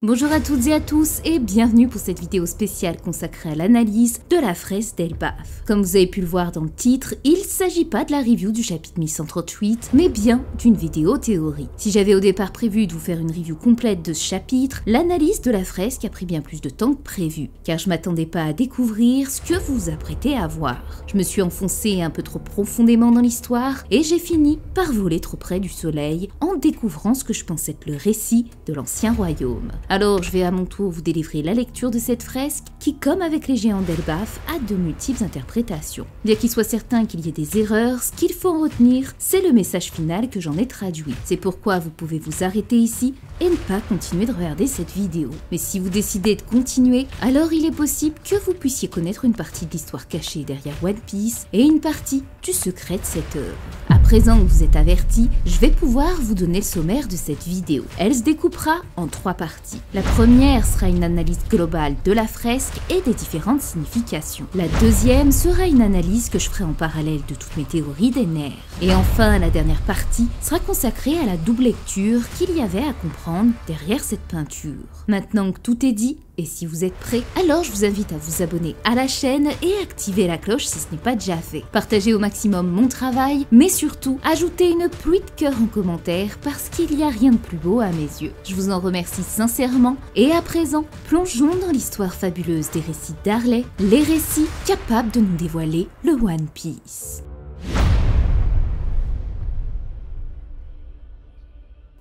Bonjour à toutes et à tous et bienvenue pour cette vidéo spéciale consacrée à l'analyse de la fresque d'Elbaf. Comme vous avez pu le voir dans le titre, il ne s'agit pas de la review du chapitre 1138, mais bien d'une vidéo théorie. Si j'avais au départ prévu de vous faire une review complète de ce chapitre, l'analyse de la fresque a pris bien plus de temps que prévu, car je m'attendais pas à découvrir ce que vous vous apprêtez à voir. Je me suis enfoncée un peu trop profondément dans l'histoire et j'ai fini par voler trop près du soleil en découvrant ce que je pensais être le récit de l'ancien royaume. Alors je vais à mon tour vous délivrer la lecture de cette fresque qui, comme avec les géants d'Elbaf, a de multiples interprétations. Bien qu'il soit certain qu'il y ait des erreurs, ce qu'il faut en retenir, c'est le message final que j'en ai traduit. C'est pourquoi vous pouvez vous arrêter ici et ne pas continuer de regarder cette vidéo. Mais si vous décidez de continuer, alors il est possible que vous puissiez connaître une partie de l'histoire cachée derrière One Piece et une partie du secret de cette œuvre. À présent que vous êtes avertis, je vais pouvoir vous donner le sommaire de cette vidéo. Elle se découpera en 3 parties. La première sera une analyse globale de la fresque et des différentes significations. La deuxième sera une analyse que je ferai en parallèle de toutes mes théories des nerfs. Et enfin, la dernière partie sera consacrée à la double lecture qu'il y avait à comprendre derrière cette peinture. Maintenant que tout est dit, et si vous êtes prêts, alors je vous invite à vous abonner à la chaîne et activer la cloche si ce n'est pas déjà fait. Partagez au maximum mon travail, mais surtout, ajoutez une pluie de cœur en commentaire parce qu'il n'y a rien de plus beau à mes yeux. Je vous en remercie sincèrement, et à présent, plongeons dans l'histoire fabuleuse des récits d'Harley, les récits capables de nous dévoiler le One Piece.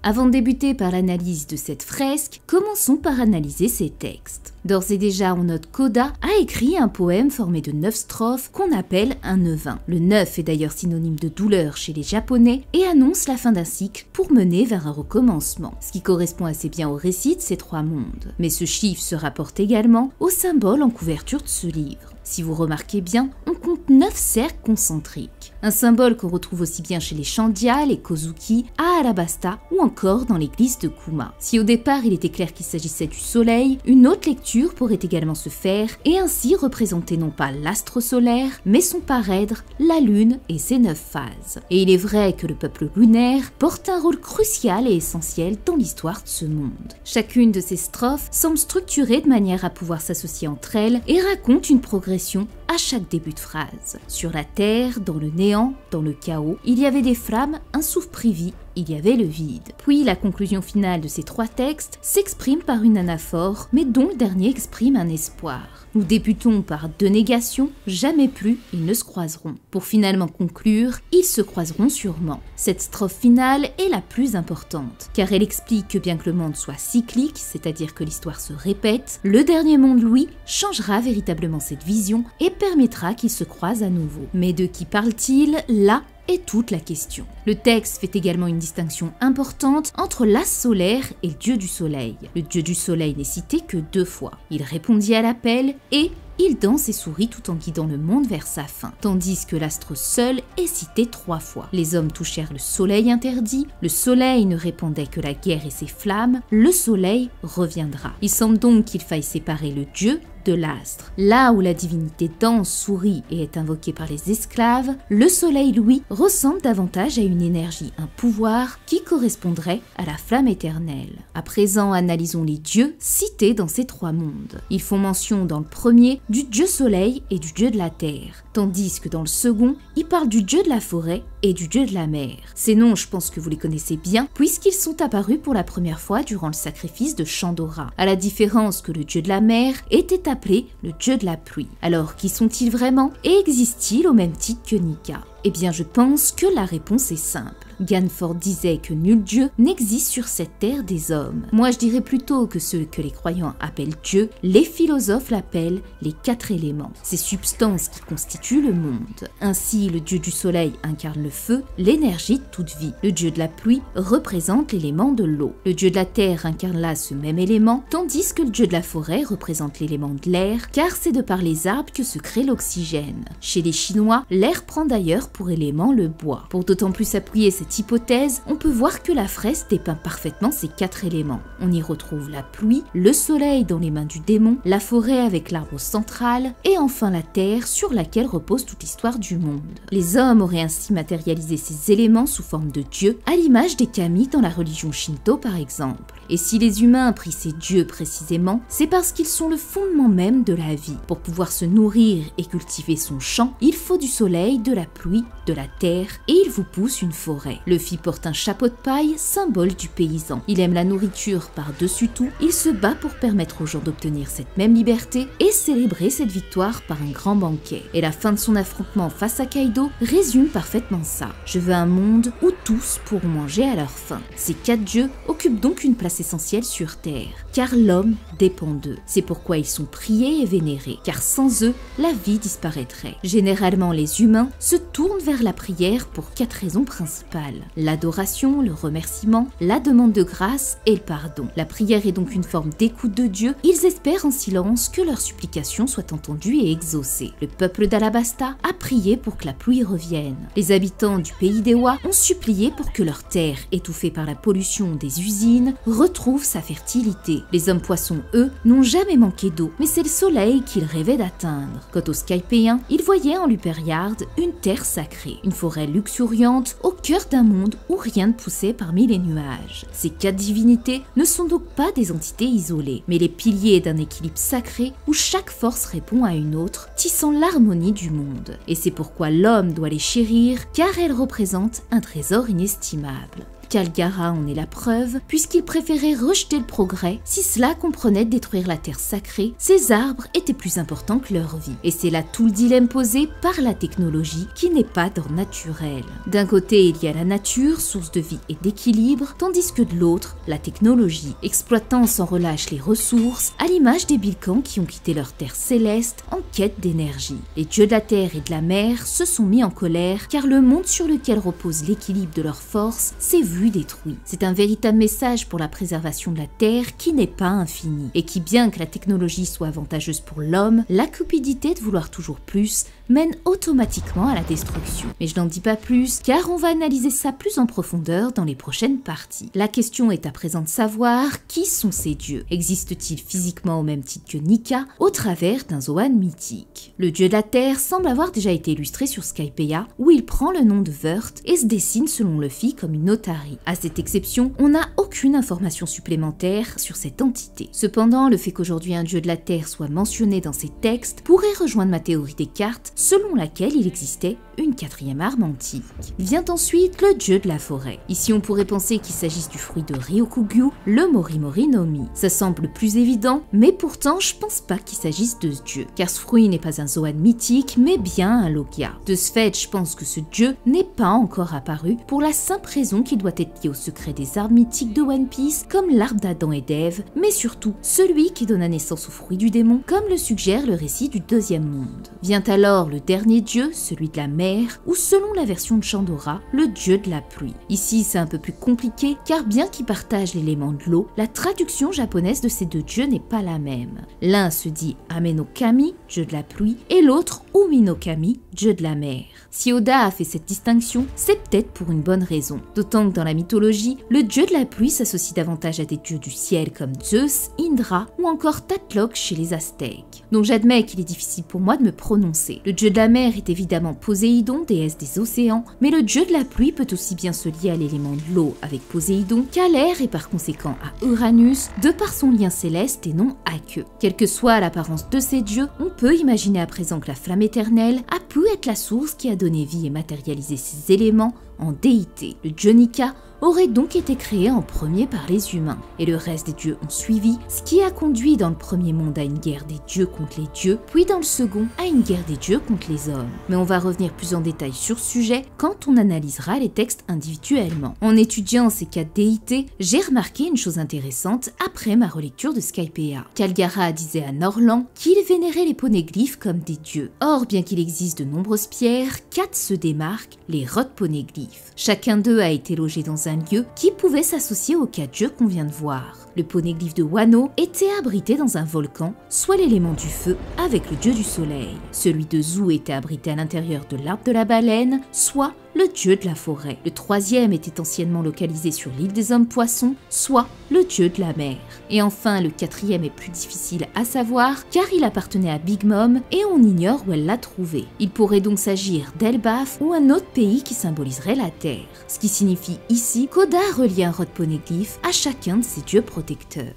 Avant de débuter par l'analyse de cette fresque, commençons par analyser ses textes. D'ores et déjà, on note qu'Oda a écrit un poème formé de 9 strophes qu'on appelle un neuvain. Le 9 est d'ailleurs synonyme de douleur chez les Japonais et annonce la fin d'un cycle pour mener vers un recommencement, ce qui correspond assez bien au récit de ces 3 mondes. Mais ce chiffre se rapporte également au symbole en couverture de ce livre. Si vous remarquez bien, on compte 9 cercles concentriques. Un symbole qu'on retrouve aussi bien chez les Shandia, les Kozuki, à Alabasta ou encore dans l'église de Kuma. Si au départ il était clair qu'il s'agissait du soleil, une autre lecture pourrait également se faire et ainsi représenter non pas l'astre solaire, mais son parèdre, la lune et ses 9 phases. Et il est vrai que le peuple lunaire porte un rôle crucial et essentiel dans l'histoire de ce monde. Chacune de ces strophes semble structurée de manière à pouvoir s'associer entre elles et raconte une progression à chaque début de phrase. Sur la terre, dans le néant, dans le chaos, il y avait des flammes, un souffle privé, il y avait le vide. Puis la conclusion finale de ces 3 textes s'exprime par une anaphore, mais dont le dernier exprime un espoir. Nous débutons par 2 négations, jamais plus ils ne se croiseront. Pour finalement conclure, ils se croiseront sûrement. Cette strophe finale est la plus importante, car elle explique que bien que le monde soit cyclique, c'est-à-dire que l'histoire se répète, le dernier monde, lui, changera véritablement cette vision et permettra qu'ils se croisent à nouveau. Mais de qui parle-t-il là ? Est toute la question. Le texte fait également une distinction importante entre l'as solaire et le dieu du soleil. Le dieu du soleil n'est cité que 2 fois. Il répondit à l'appel et il danse et sourit tout en guidant le monde vers sa fin, tandis que l'astre seul est cité 3 fois. Les hommes touchèrent le soleil interdit, le soleil ne répandait que la guerre et ses flammes, le soleil reviendra. Il semble donc qu'il faille séparer le dieu de l'astre. Là où la divinité danse, sourit et est invoquée par les esclaves, le soleil, lui, ressemble davantage à une énergie, un pouvoir qui correspondrait à la flamme éternelle. À présent, analysons les dieux cités dans ces 3 mondes. Ils font mention dans le premier du dieu soleil et du dieu de la terre, tandis que dans le second, ils parlent du dieu de la forêt et du dieu de la mer. Ces noms, je pense que vous les connaissez bien, puisqu'ils sont apparus pour la première fois durant le sacrifice de Shandora, à la différence que le dieu de la mer était appelé le dieu de la pluie. Alors, qui sont-ils vraiment et existent-ils au même titre que Nika ? Eh bien, je pense que la réponse est simple. Ganford disait que nul dieu n'existe sur cette terre des hommes. Moi, je dirais plutôt que ceux que les croyants appellent Dieu, les philosophes l'appellent les 4 éléments, ces substances qui constituent le monde. Ainsi, le dieu du soleil incarne le feu, l'énergie de toute vie. Le dieu de la pluie représente l'élément de l'eau. Le dieu de la terre incarne là ce même élément, tandis que le dieu de la forêt représente l'élément de l'air, car c'est de par les arbres que se crée l'oxygène. Chez les Chinois, l'air prend d'ailleurs pour élément le bois. Pour d'autant plus appuyer cette hypothèse, on peut voir que la fresque dépeint parfaitement ces 4 éléments. On y retrouve la pluie, le soleil dans les mains du démon, la forêt avec l'arbre central, et enfin la terre sur laquelle repose toute l'histoire du monde. Les hommes auraient ainsi matérialisé ces éléments sous forme de dieux, à l'image des kami dans la religion Shinto par exemple. Et si les humains prient ces dieux précisément, c'est parce qu'ils sont le fondement même de la vie. Pour pouvoir se nourrir et cultiver son champ, il faut du soleil, de la pluie, de la terre, et il vous pousse une forêt. Luffy porte un chapeau de paille, symbole du paysan. Il aime la nourriture par-dessus tout, il se bat pour permettre aux gens d'obtenir cette même liberté et célébrer cette victoire par un grand banquet. Et la fin de son affrontement face à Kaido résume parfaitement ça. Je veux un monde où tous pourront manger à leur faim. Ces 4 dieux occupent donc une place essentielle sur Terre, car l'homme dépend d'eux. C'est pourquoi ils sont priés et vénérés, car sans eux, la vie disparaîtrait. Généralement, les humains se tournent vers la prière pour 4 raisons principales. L'adoration, le remerciement, la demande de grâce et le pardon. La prière est donc une forme d'écoute de Dieu. Ils espèrent en silence que leurs supplications soient entendues et exaucées. Le peuple d'Alabasta a prié pour que la pluie revienne. Les habitants du pays d'Ewa ont supplié pour que leur terre, étouffée par la pollution des usines, retrouve sa fertilité. Les hommes poissons, eux, n'ont jamais manqué d'eau, mais c'est le soleil qu'ils rêvaient d'atteindre. Quant aux Skypéens, ils voyaient en Luperiard une terre sacrée, une forêt luxuriante au cœur d'un monde où rien ne poussait parmi les nuages. Ces 4 divinités ne sont donc pas des entités isolées, mais les piliers d'un équilibre sacré où chaque force répond à une autre, tissant l'harmonie du monde. Et c'est pourquoi l'homme doit les chérir, car elles représentent un trésor inestimable. Kalgara en est la preuve, puisqu'il préférait rejeter le progrès. Si cela comprenait de détruire la terre sacrée, ces arbres étaient plus importants que leur vie. Et c'est là tout le dilemme posé par la technologie, qui n'est pas d'ordre naturel. D'un côté, il y a la nature, source de vie et d'équilibre, tandis que de l'autre, la technologie, exploitant sans relâche les ressources, à l'image des Bilkans qui ont quitté leur terre céleste en quête d'énergie. Les dieux de la terre et de la mer se sont mis en colère, car le monde sur lequel repose l'équilibre de leurs forces s'est vu détruit. C'est un véritable message pour la préservation de la Terre qui n'est pas infinie et qui, bien que la technologie soit avantageuse pour l'homme, la cupidité de vouloir toujours plus mène automatiquement à la destruction. Mais je n'en dis pas plus, car on va analyser ça plus en profondeur dans les prochaines parties. La question est à présent de savoir qui sont ces dieux. Existent-ils physiquement au même titre que Nika, au travers d'un Zoan mythique? Le dieu de la Terre semble avoir déjà été illustré sur Skypiea, où il prend le nom de Vurt et se dessine selon Luffy comme une otarie. À cette exception, on n'a aucune information supplémentaire sur cette entité. Cependant, le fait qu'aujourd'hui un dieu de la Terre soit mentionné dans ces textes pourrait rejoindre ma théorie des cartes, selon laquelle il existait une 4e arme antique. Vient ensuite le dieu de la forêt. Ici on pourrait penser qu'il s'agisse du fruit de Ryokugyu, le Morimori no Mi. Ça semble plus évident, mais pourtant je pense pas qu'il s'agisse de ce dieu, car ce fruit n'est pas un Zoan mythique, mais bien un Logia. De ce fait, je pense que ce dieu n'est pas encore apparu, pour la simple raison qu'il doit être lié au secret des arbres mythiques de One Piece, comme l'arbre d'Adam et d'Ève, mais surtout celui qui donna naissance au fruit du démon, comme le suggère le récit du 2e monde. Vient alors le dernier dieu, celui de la mer, ou selon la version de Chandora, le dieu de la pluie. Ici c'est un peu plus compliqué, car bien qu'ils partagent l'élément de l'eau, la traduction japonaise de ces 2 dieux n'est pas la même. L'un se dit Ame no Kami, dieu de la pluie, et l'autre Umi no Kami, dieu de la mer. Si Oda a fait cette distinction, c'est peut-être pour une bonne raison. D'autant que dans la mythologie, le dieu de la pluie s'associe davantage à des dieux du ciel comme Zeus, Indra ou encore Tlaloc chez les Aztèques. Donc j'admets qu'il est difficile pour moi de me prononcer. Le dieu de la mer est évidemment Poséidon, déesse des océans, mais le dieu de la pluie peut aussi bien se lier à l'élément de l'eau avec Poséidon qu'à l'air et par conséquent à Uranus, de par son lien céleste et non aqueux. Quelle que soit l'apparence de ces dieux, on peut imaginer à présent que la flamme éternelle a pu être la source qui a donné vie et matérialisé ces éléments en déité. Le dieu Nika aurait donc été créé en premier par les humains, et le reste des dieux ont suivi, ce qui a conduit dans le premier monde à une guerre des dieux contre les dieux, puis dans le second à une guerre des dieux contre les hommes. Mais on va revenir plus en détail sur ce sujet quand on analysera les textes individuellement. En étudiant ces 4 déités, j'ai remarqué une chose intéressante après ma relecture de Skypiea. Kalgara disait à Norlan qu'il vénérait les poneglyphes comme des dieux. Or, bien qu'il existe de nombreuses pierres, 4 se démarquent, les Rod poneglyphes. Chacun d'eux a été logé dans un lieu qui pouvait s'associer aux 4 dieux qu'on vient de voir. Le poneglyphe de Wano était abrité dans un volcan, soit l'élément du feu avec le dieu du soleil. Celui de Zou était abrité à l'intérieur de l'arbre de la baleine, soit le le dieu de la forêt. Le troisième était anciennement localisé sur l'île des hommes poissons, soit le dieu de la mer. Et enfin, le quatrième est plus difficile à savoir car il appartenait à Big Mom et on ignore où elle l'a trouvé. Il pourrait donc s'agir d'Elbaf ou un autre pays qui symboliserait la terre. Ce qui signifie ici qu'Oda relie un rod poneglyphe à chacun de ses dieux protecteurs.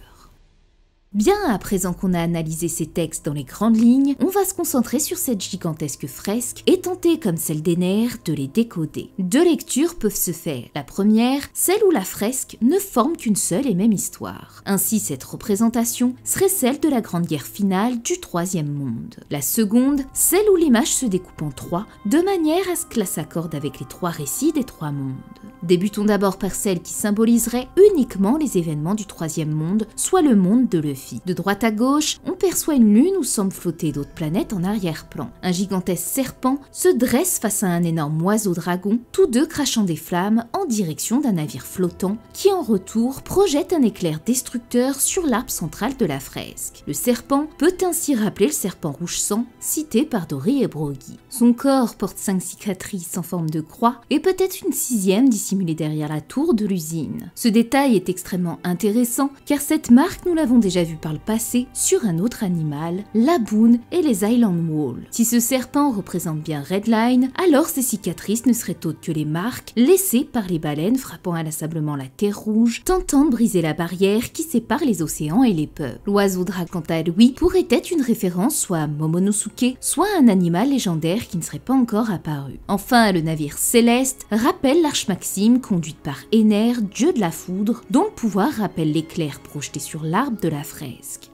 Bien, à présent qu'on a analysé ces textes dans les grandes lignes, on va se concentrer sur cette gigantesque fresque et tenter, comme celle d'Ener, de les décoder. Deux lectures peuvent se faire. La première, celle où la fresque ne forme qu'une seule et même histoire. Ainsi, cette représentation serait celle de la grande guerre finale du Troisième Monde. La seconde, celle où l'image se découpe en trois, de manière à ce que cela s'accorde avec les trois récits des trois mondes. Débutons d'abord par celle qui symboliserait uniquement les événements du Troisième Monde, soit le monde de Luffy. De droite à gauche, on perçoit une lune où semblent flotter d'autres planètes en arrière-plan. Un gigantesque serpent se dresse face à un énorme oiseau-dragon, tous deux crachant des flammes en direction d'un navire flottant qui en retour projette un éclair destructeur sur l'arbre central de la fresque. Le serpent peut ainsi rappeler le serpent rouge sang cité par Dory et Brogy. Son corps porte 5 cicatrices en forme de croix et peut-être une 6e dissimulée derrière la tour de l'usine. Ce détail est extrêmement intéressant car cette marque nous l'avons déjà vu par le passé sur un autre animal, la Boone et les Island Wall. Si ce serpent représente bien Redline, alors ces cicatrices ne seraient autres que les marques laissées par les baleines frappant inlassablement la terre rouge, tentant de briser la barrière qui sépare les océans et les peuples. L'oiseau dragon, quant à lui, pourrait être une référence soit à Momonosuke, soit à un animal légendaire qui ne serait pas encore apparu. Enfin, le navire céleste rappelle l'arche Maxime conduite par Ener, dieu de la foudre, dont le pouvoir rappelle l'éclair projeté sur l'arbre de la fresque.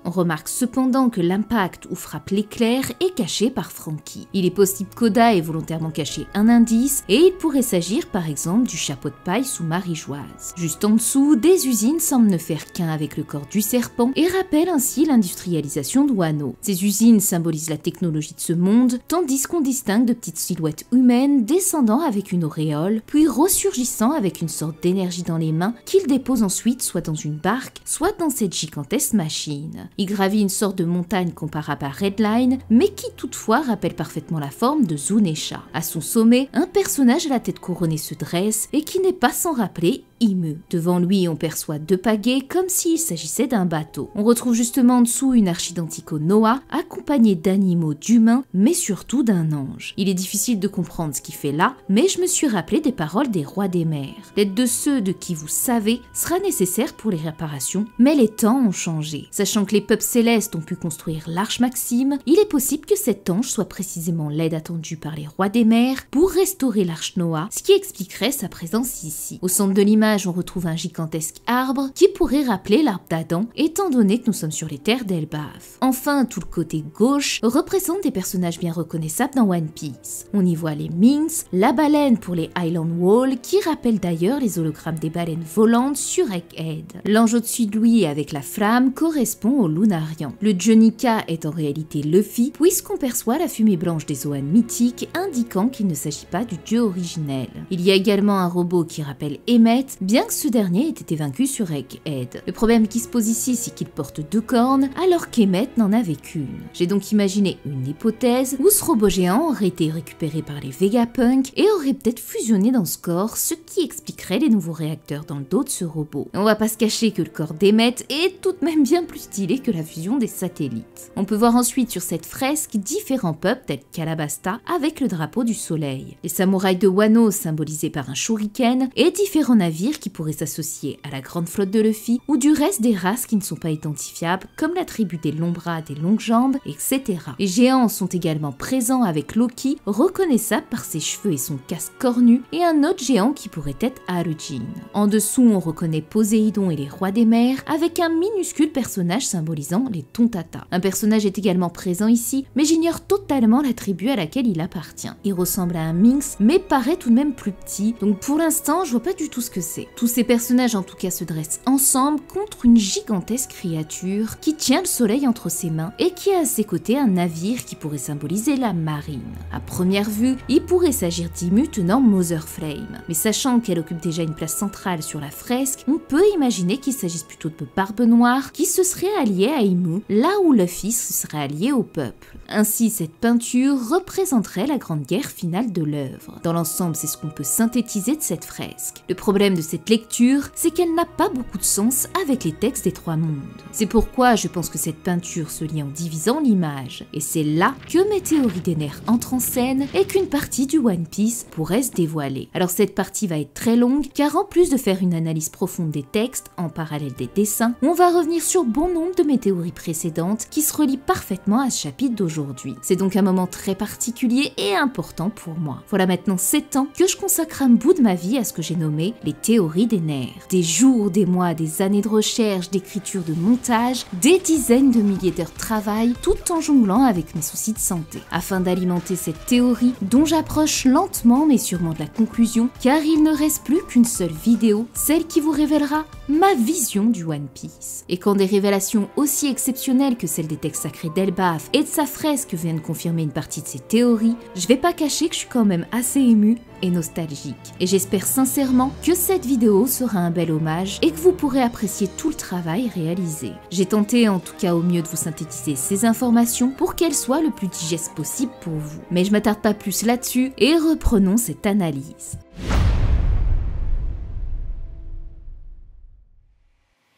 On remarque cependant que l'impact où frappe l'éclair est caché par Franky. Il est possible qu'Oda ait volontairement caché un indice et il pourrait s'agir par exemple du chapeau de paille sous Marie-Joise. Juste en dessous, des usines semblent ne faire qu'un avec le corps du serpent et rappellent ainsi l'industrialisation de Wano. Ces usines symbolisent la technologie de ce monde, tandis qu'on distingue de petites silhouettes humaines descendant avec une auréole, puis ressurgissant avec une sorte d'énergie dans les mains qu'ils déposent ensuite soit dans une barque, soit dans cette gigantesque machine. Il gravit une sorte de montagne comparable à Redline, mais qui toutefois rappelle parfaitement la forme de Zunesha. À son sommet, un personnage à la tête couronnée se dresse et qui n'est pas sans rappeler Ime. Devant lui, on perçoit deux pagaies comme s'il s'agissait d'un bateau. On retrouve justement en dessous une arche identique au Noah, accompagnée d'animaux, d'humains, mais surtout d'un ange. Il est difficile de comprendre ce qu'il fait là, mais je me suis rappelé des paroles des rois des mers. L'aide de ceux de qui vous savez sera nécessaire pour les réparations, mais les temps ont changé. Sachant que les peuples célestes ont pu construire l'arche Maxime, il est possible que cet ange soit précisément l'aide attendue par les rois des mers pour restaurer l'arche Noah, ce qui expliquerait sa présence ici. Au centre de l'image, on retrouve un gigantesque arbre qui pourrait rappeler l'arbre d'Adam, étant donné que nous sommes sur les terres d'Elbaf. Enfin, tout le côté gauche représente des personnages bien reconnaissables dans One Piece. On y voit les Minks, la baleine pour les Island Wall, qui rappellent d'ailleurs les hologrammes des baleines volantes sur Egghead. L'ange au-dessus de lui avec la flamme correspond au Lunarian. Le dieu Nika est en réalité Luffy, puisqu'on perçoit la fumée blanche des Zoan mythiques, indiquant qu'il ne s'agit pas du dieu originel. Il y a également un robot qui rappelle Emmet, bien que ce dernier ait été vaincu sur Egghead. Le problème qui se pose ici, c'est qu'il porte 2 cornes, alors qu'Emmet n'en avait qu'une. J'ai donc imaginé une hypothèse où ce robot géant aurait été récupéré par les Vegapunk et aurait peut-être fusionné dans ce corps, ce qui expliquerait les nouveaux réacteurs dans le dos de ce robot. On va pas se cacher que le corps d'Emmet est tout de même bien plus stylé que la fusion des satellites. On peut voir ensuite sur cette fresque différents peuples tels qu'Alabasta avec le drapeau du soleil, les samouraïs de Wano symbolisés par un shuriken et différents navires qui pourraient s'associer à la grande flotte de Luffy ou du reste des races qui ne sont pas identifiables comme la tribu des longs bras, des longues jambes, etc. Les géants sont également présents avec Loki, reconnaissable par ses cheveux et son casque cornu, et un autre géant qui pourrait être Harujin. En dessous, on reconnaît Poséidon et les rois des mers avec un minuscule personnage symbolisant les Tontata. Un personnage est également présent ici, mais j'ignore totalement la tribu à laquelle il appartient. Il ressemble à un Minx, mais paraît tout de même plus petit, donc pour l'instant, je vois pas du tout ce que c'est. c'est. Tous ces personnages en tout cas se dressent ensemble contre une gigantesque créature qui tient le soleil entre ses mains et qui a à ses côtés un navire qui pourrait symboliser la marine. À première vue, il pourrait s'agir d'Imu tenant Mother Flame, mais sachant qu'elle occupe déjà une place centrale sur la fresque, on peut imaginer qu'il s'agisse plutôt de Barbe Noire qui se serait alliée à Imu, là où Luffy se serait allié au peuple. Ainsi, cette peinture représenterait la grande guerre finale de l'œuvre. Dans l'ensemble, c'est ce qu'on peut synthétiser de cette fresque. Le problème de cette lecture, c'est qu'elle n'a pas beaucoup de sens avec les textes des trois mondes. C'est pourquoi je pense que cette peinture se lit en divisant l'image, et c'est là que mes théories des nerfs entrent en scène et qu'une partie du One Piece pourrait se dévoiler. Alors cette partie va être très longue, car en plus de faire une analyse profonde des textes, en parallèle des dessins, on va revenir sur bon nombre de mes théories précédentes qui se relient parfaitement à ce chapitre d'aujourd'hui. C'est donc un moment très particulier et important pour moi. Voilà maintenant 7 ans que je consacre un bout de ma vie à ce que j'ai nommé les théories des nerfs. Des jours, des mois, des années de recherche, d'écriture, de montage, des dizaines de milliers d'heures de travail, tout en jonglant avec mes soucis de santé, afin d'alimenter cette théorie dont j'approche lentement mais sûrement de la conclusion, car il ne reste plus qu'une seule vidéo, celle qui vous révélera ma vision du One Piece. Et quand des révélations aussi exceptionnelles que celles des textes sacrés d'Elbaf et de sa fresque viennent confirmer une partie de ses théories, je vais pas cacher que je suis quand même assez émue et nostalgique. Et j'espère sincèrement que cette vidéo sera un bel hommage et que vous pourrez apprécier tout le travail réalisé. J'ai tenté en tout cas au mieux de vous synthétiser ces informations pour qu'elles soient le plus digestes possible pour vous. Mais je m'attarde pas plus là-dessus et reprenons cette analyse.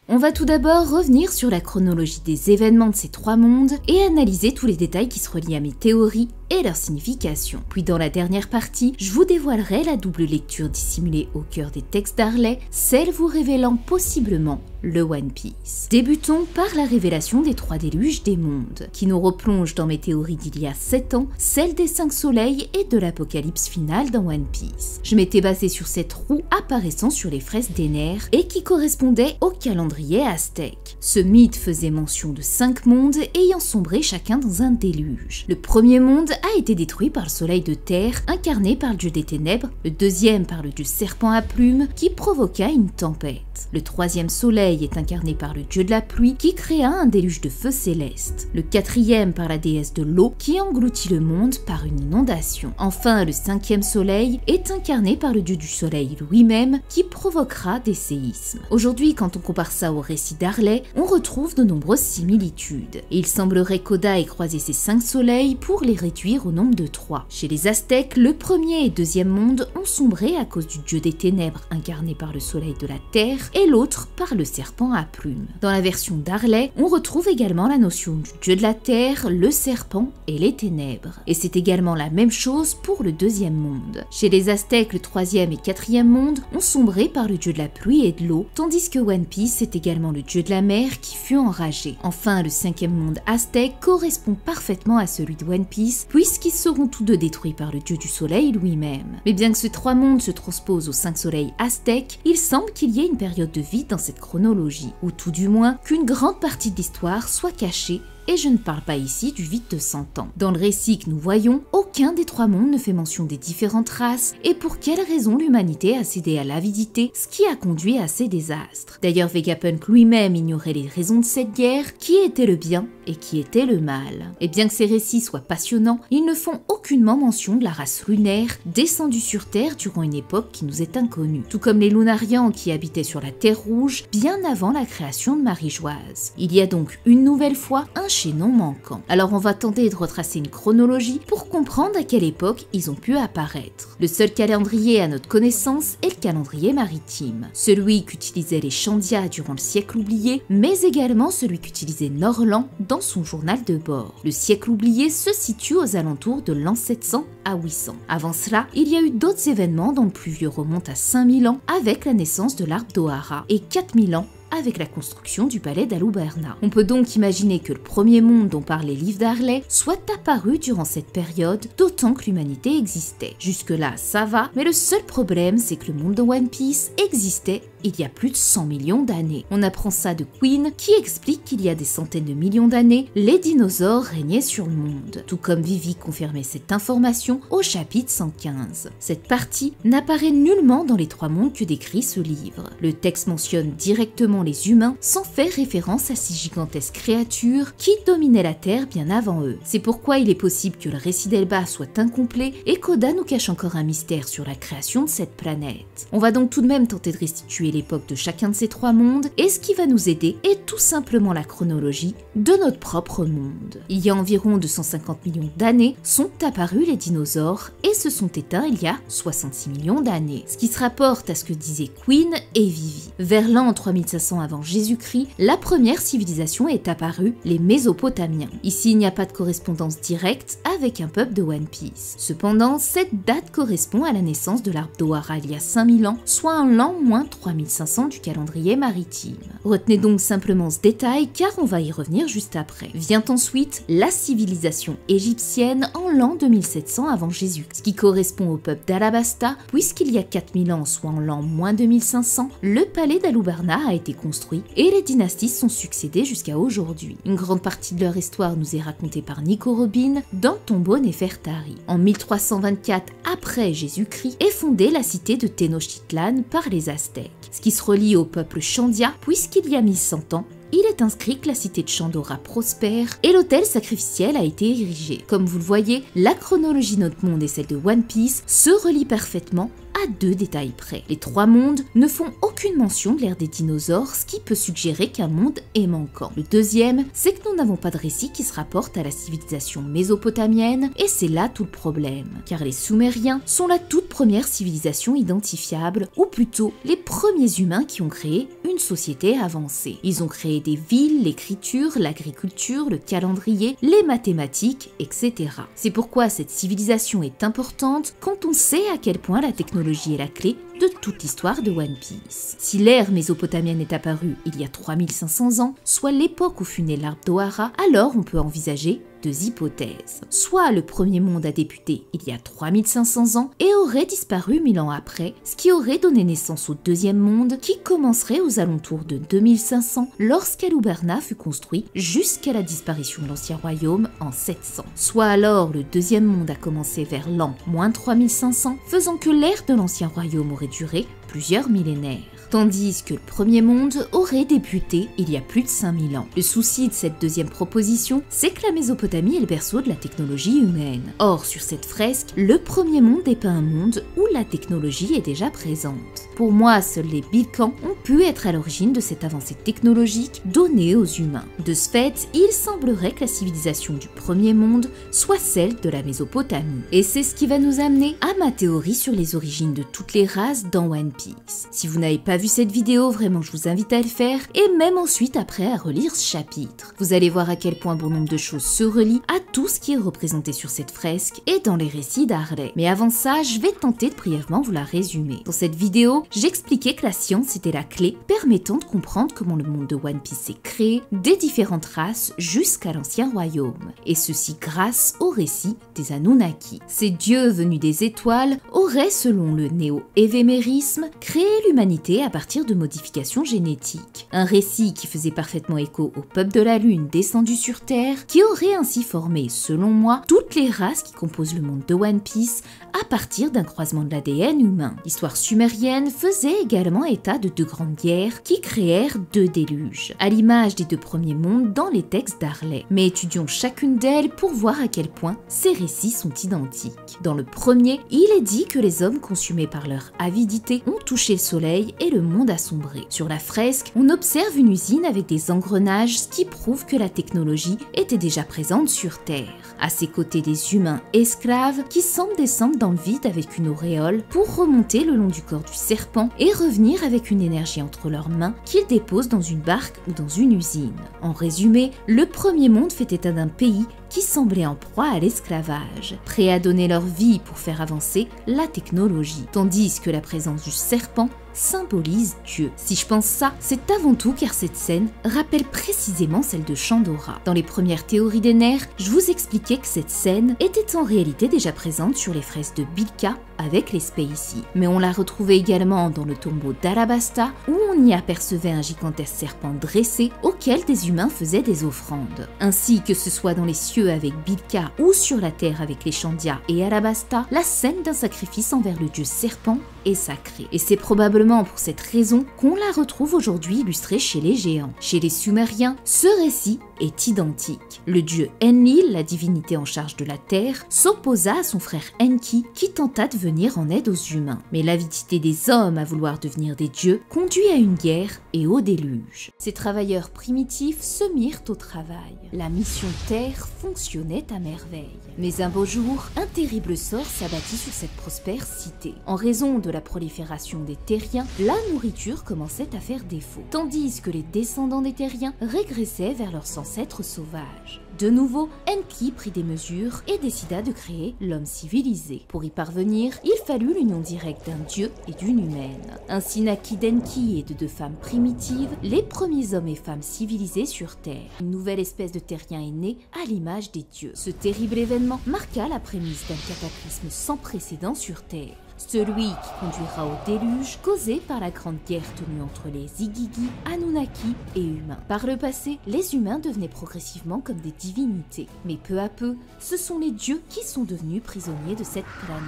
On va tout d'abord revenir sur la chronologie des événements de ces trois mondes et analyser tous les détails qui se relient à mes théories et leur signification. Puis dans la dernière partie, je vous dévoilerai la double lecture dissimulée au cœur des textes d'Harley, celle vous révélant possiblement le One Piece. Débutons par la révélation des trois déluges des mondes, qui nous replonge dans mes théories d'il y a 7 ans, celle des 5 soleils et de l'apocalypse finale dans One Piece. Je m'étais basée sur cette roue apparaissant sur les fresques des nerfs et qui correspondait au calendrier aztèque. Ce mythe faisait mention de 5 mondes ayant sombré chacun dans un déluge. Le premier monde a été détruit par le soleil de terre, incarné par le dieu des ténèbres, le deuxième par le dieu serpent à plumes, qui provoqua une tempête. Le troisième soleil est incarné par le dieu de la pluie, qui créa un déluge de feu céleste. Le quatrième par la déesse de l'eau, qui engloutit le monde par une inondation. Enfin, le cinquième soleil est incarné par le dieu du soleil lui-même, qui provoquera des séismes. Aujourd'hui, quand on compare ça au récit d'Harley, on retrouve de nombreuses similitudes. Et il semblerait qu'Oda ait croisé ces 5 soleils pour les réduire au nombre de 3. Chez les Aztèques, le premier et deuxième monde ont sombré à cause du dieu des ténèbres incarné par le soleil de la terre et l'autre par le serpent à plumes. Dans la version d'Harley, on retrouve également la notion du dieu de la terre, le serpent et les ténèbres. Et c'est également la même chose pour le deuxième monde. Chez les Aztèques, le troisième et quatrième monde ont sombré par le dieu de la pluie et de l'eau, tandis que One Piece c'est également le dieu de la mer qui fut enragé. Enfin, le cinquième monde aztèque correspond parfaitement à celui de One Piece, puisqu'ils seront tous deux détruits par le dieu du soleil lui-même. Mais bien que ces 3 mondes se transposent aux 5 soleils aztèques, il semble qu'il y ait une période de vide dans cette chronologie, ou tout du moins qu'une grande partie de l'histoire soit cachée. Et je ne parle pas ici du vide de 100 ans. Dans le récit que nous voyons, aucun des 3 mondes ne fait mention des différentes races et pour quelle raison l'humanité a cédé à l'avidité, ce qui a conduit à ces désastres. D'ailleurs, Vegapunk lui-même ignorait les raisons de cette guerre, qui était le bien et qui était le mal. Et bien que ces récits soient passionnants, ils ne font aucunement mention de la race lunaire descendue sur Terre durant une époque qui nous est inconnue. Tout comme les Lunarians qui habitaient sur la Terre Rouge bien avant la création de Marie-Joise. Il y a donc une nouvelle fois un chaînon manquant. Alors on va tenter de retracer une chronologie pour comprendre à quelle époque ils ont pu apparaître. Le seul calendrier à notre connaissance est le calendrier maritime, celui qu'utilisaient les Chandia durant le siècle oublié, mais également celui qu'utilisait Norland dans son journal de bord. Le siècle oublié se situe aux alentours de l'an 700 à 800. Avant cela, il y a eu d'autres événements dont le plus vieux remonte à 5000 ans avec la naissance de l'arbre d'Ohara et 4000 ans avec la construction du palais d'Aluberna. On peut donc imaginer que le premier monde dont parlent les livres d'Harley soit apparu durant cette période, d'autant que l'humanité existait. Jusque-là, ça va, mais le seul problème, c'est que le monde de One Piece existait il y a plus de 100 millions d'années. On apprend ça de Quinn qui explique qu'il y a des centaines de millions d'années, les dinosaures régnaient sur le monde. Tout comme Vivi confirmait cette information au chapitre 115. Cette partie n'apparaît nullement dans les 3 mondes que décrit ce livre. Le texte mentionne directement les humains sans faire référence à ces gigantesques créatures qui dominaient la Terre bien avant eux. C'est pourquoi il est possible que le récit d'Elba soit incomplet et qu'Oda nous cache encore un mystère sur la création de cette planète. On va donc tout de même tenter de restituer l'époque de chacun de ces 3 mondes et ce qui va nous aider est tout simplement la chronologie de notre propre monde. Il y a environ 250 millions d'années sont apparus les dinosaures et se sont éteints il y a 66 millions d'années, ce qui se rapporte à ce que disaient Quinn et Vivi. Vers l'an 3500 avant Jésus-Christ, la première civilisation est apparue, les Mésopotamiens. Ici, il n'y a pas de correspondance directe avec un peuple de One Piece. Cependant, cette date correspond à la naissance de l'arbre d'Ohara il y a 5000 ans, soit en l'an moins 3500 du calendrier maritime. Retenez donc simplement ce détail car on va y revenir juste après. Vient ensuite la civilisation égyptienne en l'an 2700 avant Jésus, ce qui correspond au peuple d'Alabasta, puisqu'il y a 4000 ans, soit en l'an moins 2500, le palais d'Alubarna a été construit et les dynasties sont succédées jusqu'à aujourd'hui. Une grande partie de leur histoire nous est racontée par Nico Robin dans Tombeau Nefertari. En 1324 après Jésus-Christ est fondée la cité de Tenochtitlan par les Aztèques, ce qui se relie au peuple Chandia puisqu'il y a 1100 ans, il est inscrit que la cité de Chandora prospère et l'autel sacrificiel a été érigé. Comme vous le voyez, la chronologie de notre monde et celle de One Piece se relient parfaitement à 2 détails près. Les 3 mondes ne font aucune mention de l'ère des dinosaures, ce qui peut suggérer qu'un monde est manquant. Le deuxième, c'est que nous n'avons pas de récit qui se rapporte à la civilisation mésopotamienne, et c'est là tout le problème, car les Sumériens sont la toute première civilisation identifiable, ou plutôt les premiers humains qui ont créé une société avancée. Ils ont créé des villes, l'écriture, l'agriculture, le calendrier, les mathématiques, etc. C'est pourquoi cette civilisation est importante quand on sait à quel point la technologie est la clé de toute l'histoire de One Piece. Si l'ère mésopotamienne est apparue il y a 3500 ans, soit l'époque où fut né l'arbre d'Ohara, alors on peut envisager 2 hypothèses. Soit le premier monde a débuté il y a 3500 ans et aurait disparu 1000 ans après, ce qui aurait donné naissance au deuxième monde qui commencerait aux alentours de 2500 lorsqu'Alubarna fut construit jusqu'à la disparition de l'ancien royaume en 700. Soit alors le deuxième monde a commencé vers l'an moins 3500, faisant que l'ère de l'ancien royaume aurait duré plusieurs millénaires. Tandis que le premier monde aurait débuté il y a plus de 5000 ans. Le souci de cette deuxième proposition, c'est que la Mésopotamie est le berceau de la technologie humaine. Or, sur cette fresque, le premier monde dépeint un monde où la technologie est déjà présente. Pour moi, seuls les Bilkans ont pu être à l'origine de cette avancée technologique donnée aux humains. De ce fait, il semblerait que la civilisation du premier monde soit celle de la Mésopotamie. Et c'est ce qui va nous amener à ma théorie sur les origines de toutes les races dans One Piece. Si vous n'avez pas vu cette vidéo, vraiment je vous invite à le faire, et même ensuite après à relire ce chapitre. Vous allez voir à quel point bon nombre de choses se relient à tout ce qui est représenté sur cette fresque et dans les récits d'Harley. Mais avant ça, je vais tenter de brièvement vous la résumer. Dans cette vidéo, j'expliquais que la science était la clé permettant de comprendre comment le monde de One Piece s'est créé, des différentes races jusqu'à l'ancien royaume, et ceci grâce au récit des Anunnaki. Ces dieux venus des étoiles auraient, selon le néo-évémérisme, créé l'humanité à partir de modifications génétiques. Un récit qui faisait parfaitement écho au peuple de la Lune descendu sur Terre, qui aurait ainsi formé, selon moi, toutes les races qui composent le monde de One Piece à partir d'un croisement de l'ADN humain. L'histoire sumérienne faisait également état de 2 grandes guerres qui créèrent 2 déluges, à l'image des 2 premiers mondes dans les textes d'Harley. Mais étudions chacune d'elles pour voir à quel point ces récits sont identiques. Dans le premier, il est dit que les hommes consumés par leur avidité ont touché le soleil et le monde a sombré. Sur la fresque, on observe une usine avec des engrenages, ce qui prouve que la technologie était déjà présente sur Terre. À ses côtés, des humains esclaves qui semblent descendre dans le vide avec une auréole pour remonter le long du corps du serpent et revenir avec une énergie entre leurs mains qu'ils déposent dans une barque ou dans une usine. En résumé, le premier monde fait état d'un pays qui semblaient en proie à l'esclavage, prêts à donner leur vie pour faire avancer la technologie, tandis que la présence du serpent symbolise Dieu. Si je pense ça, c'est avant tout car cette scène rappelle précisément celle de Chandora. Dans les premières théories des nerfs, je vous expliquais que cette scène était en réalité déjà présente sur les fresques de Bilka avec les Spacey. Mais on la retrouvait également dans le tombeau d'Alabasta où on y apercevait un gigantesque serpent dressé auquel des humains faisaient des offrandes. Ainsi que ce soit dans les cieux avec Bilka ou sur la terre avec les Chandia et Alabasta, la scène d'un sacrifice envers le dieu serpent est sacrée. Et c'est probablement pour cette raison qu'on la retrouve aujourd'hui illustrée chez les géants. Chez les Sumériens, ce récit est identique. Le dieu Enlil, la divinité en charge de la terre, s'opposa à son frère Enki qui tenta de venir en aide aux humains. Mais l'avidité des hommes à vouloir devenir des dieux conduit à une guerre et au déluge. Ces travailleurs primitifs se mirent au travail. La mission terre fonctionnait à merveille. Mais un beau jour, un terrible sort s'abattit sur cette prospère cité. En raison de la prolifération des terriens, la nourriture commençait à faire défaut, tandis que les descendants des terriens régressaient vers leurs ancêtres sauvages. De nouveau, Enki prit des mesures et décida de créer l'homme civilisé. Pour y parvenir, il fallut l'union directe d'un dieu et d'une humaine. Ainsi naquit d'Enki et de deux femmes primitives, les premiers hommes et femmes civilisés sur Terre. Une nouvelle espèce de terrien est née à l'image des dieux. Ce terrible événement marqua la prémisse d'un cataclysme sans précédent sur Terre. Celui qui conduira au déluge causé par la grande guerre tenue entre les Igigi, Anunnaki et humains. Par le passé, les humains devenaient progressivement comme des divinités, mais peu à peu, ce sont les dieux qui sont devenus prisonniers de cette planète.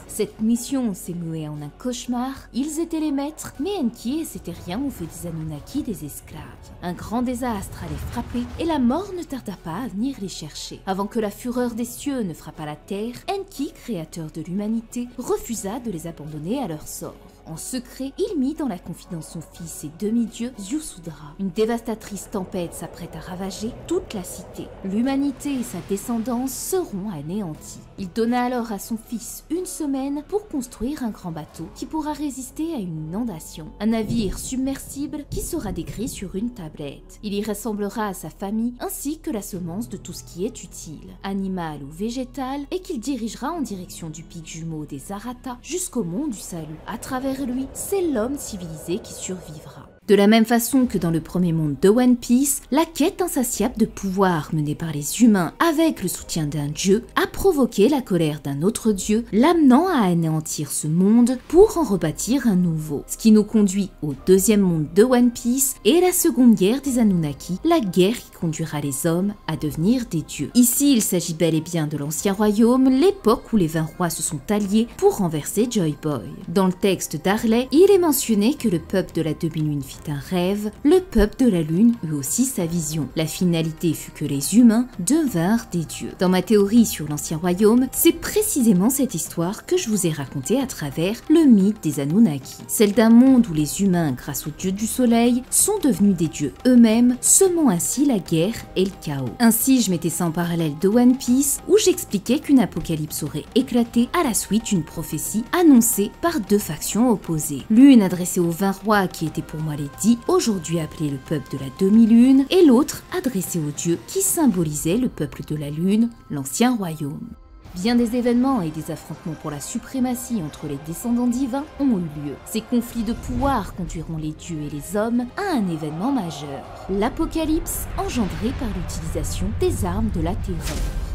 Cette mission s'est muée en un cauchemar, ils étaient les maîtres, mais Enki et ses terriens ont fait des Anunnaki des esclaves. Un grand désastre allait frapper et la mort ne tarda pas à venir les chercher. Avant que la fureur des cieux ne frappât la terre, Enki, créateur de l'humanité, refusa de les abandonner à leur sort. En secret, il mit dans la confidence son fils et demi-dieu Ziusudra. Une dévastatrice tempête s'apprête à ravager toute la cité. L'humanité et sa descendance seront anéantis. Il donna alors à son fils une semaine pour construire un grand bateau qui pourra résister à une inondation. Un navire submersible qui sera décrit sur une tablette. Il y rassemblera sa famille ainsi que la semence de tout ce qui est utile, animal ou végétal, et qu'il dirigera en direction du pic jumeau des Aratta jusqu'au mont du Salut. À travers lui, c'est l'homme civilisé qui survivra. De la même façon que dans le premier monde de One Piece, la quête insatiable de pouvoir menée par les humains avec le soutien d'un dieu a provoqué la colère d'un autre dieu, l'amenant à anéantir ce monde pour en rebâtir un nouveau. Ce qui nous conduit au deuxième monde de One Piece et la seconde guerre des Anunnaki, la guerre qui conduira les hommes à devenir des dieux. Ici, il s'agit bel et bien de l'ancien royaume, l'époque où les 20 rois se sont alliés pour renverser Joy Boy. Dans le texte d'Harley, il est mentionné que le peuple de la demi-lune fit un rêve, le peuple de la lune eut aussi sa vision. La finalité fut que les humains devinrent des dieux. Dans ma théorie sur l'ancien royaume, c'est précisément cette histoire que je vous ai racontée à travers le mythe des Anunnaki. Celle d'un monde où les humains, grâce aux dieux du soleil, sont devenus des dieux eux-mêmes, semant ainsi la guerre et le chaos. Ainsi, je mettais ça en parallèle de One Piece, où j'expliquais qu'une apocalypse aurait éclaté à la suite d'une prophétie annoncée par deux factions opposées. L'une adressée aux 20 rois qui étaient pour moi les 10, aujourd'hui appelés le peuple de la demi-lune, et l'autre adressée aux dieux qui symbolisaient le peuple de la lune, l'ancien royaume. Bien des événements et des affrontements pour la suprématie entre les descendants divins ont eu lieu. Ces conflits de pouvoir conduiront les dieux et les hommes à un événement majeur, l'apocalypse engendré par l'utilisation des armes de la terreur.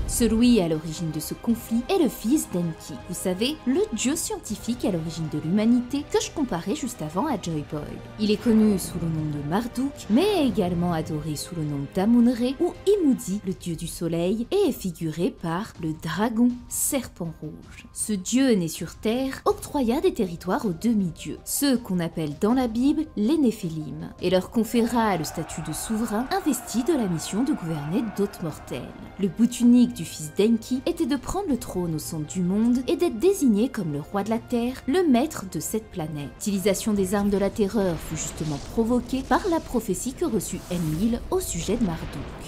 Celui à l'origine de ce conflit est le fils d'Enki, vous savez, le dieu scientifique à l'origine de l'humanité que je comparais juste avant à Joy Boy. Il est connu sous le nom de Marduk, mais également adoré sous le nom d'Amun-Re ou Imudi, le dieu du soleil, et est figuré par le dragon serpent rouge. Ce dieu né sur terre octroya des territoires aux demi-dieux, ceux qu'on appelle dans la Bible les Néphilim, et leur conféra le statut de souverain investi de la mission de gouverner d'autres mortels. Le but unique du fils d'Enki était de prendre le trône au centre du monde et d'être désigné comme le roi de la Terre, le maître de cette planète. L'utilisation des armes de la terreur fut justement provoquée par la prophétie que reçut Enlil au sujet de Marduk.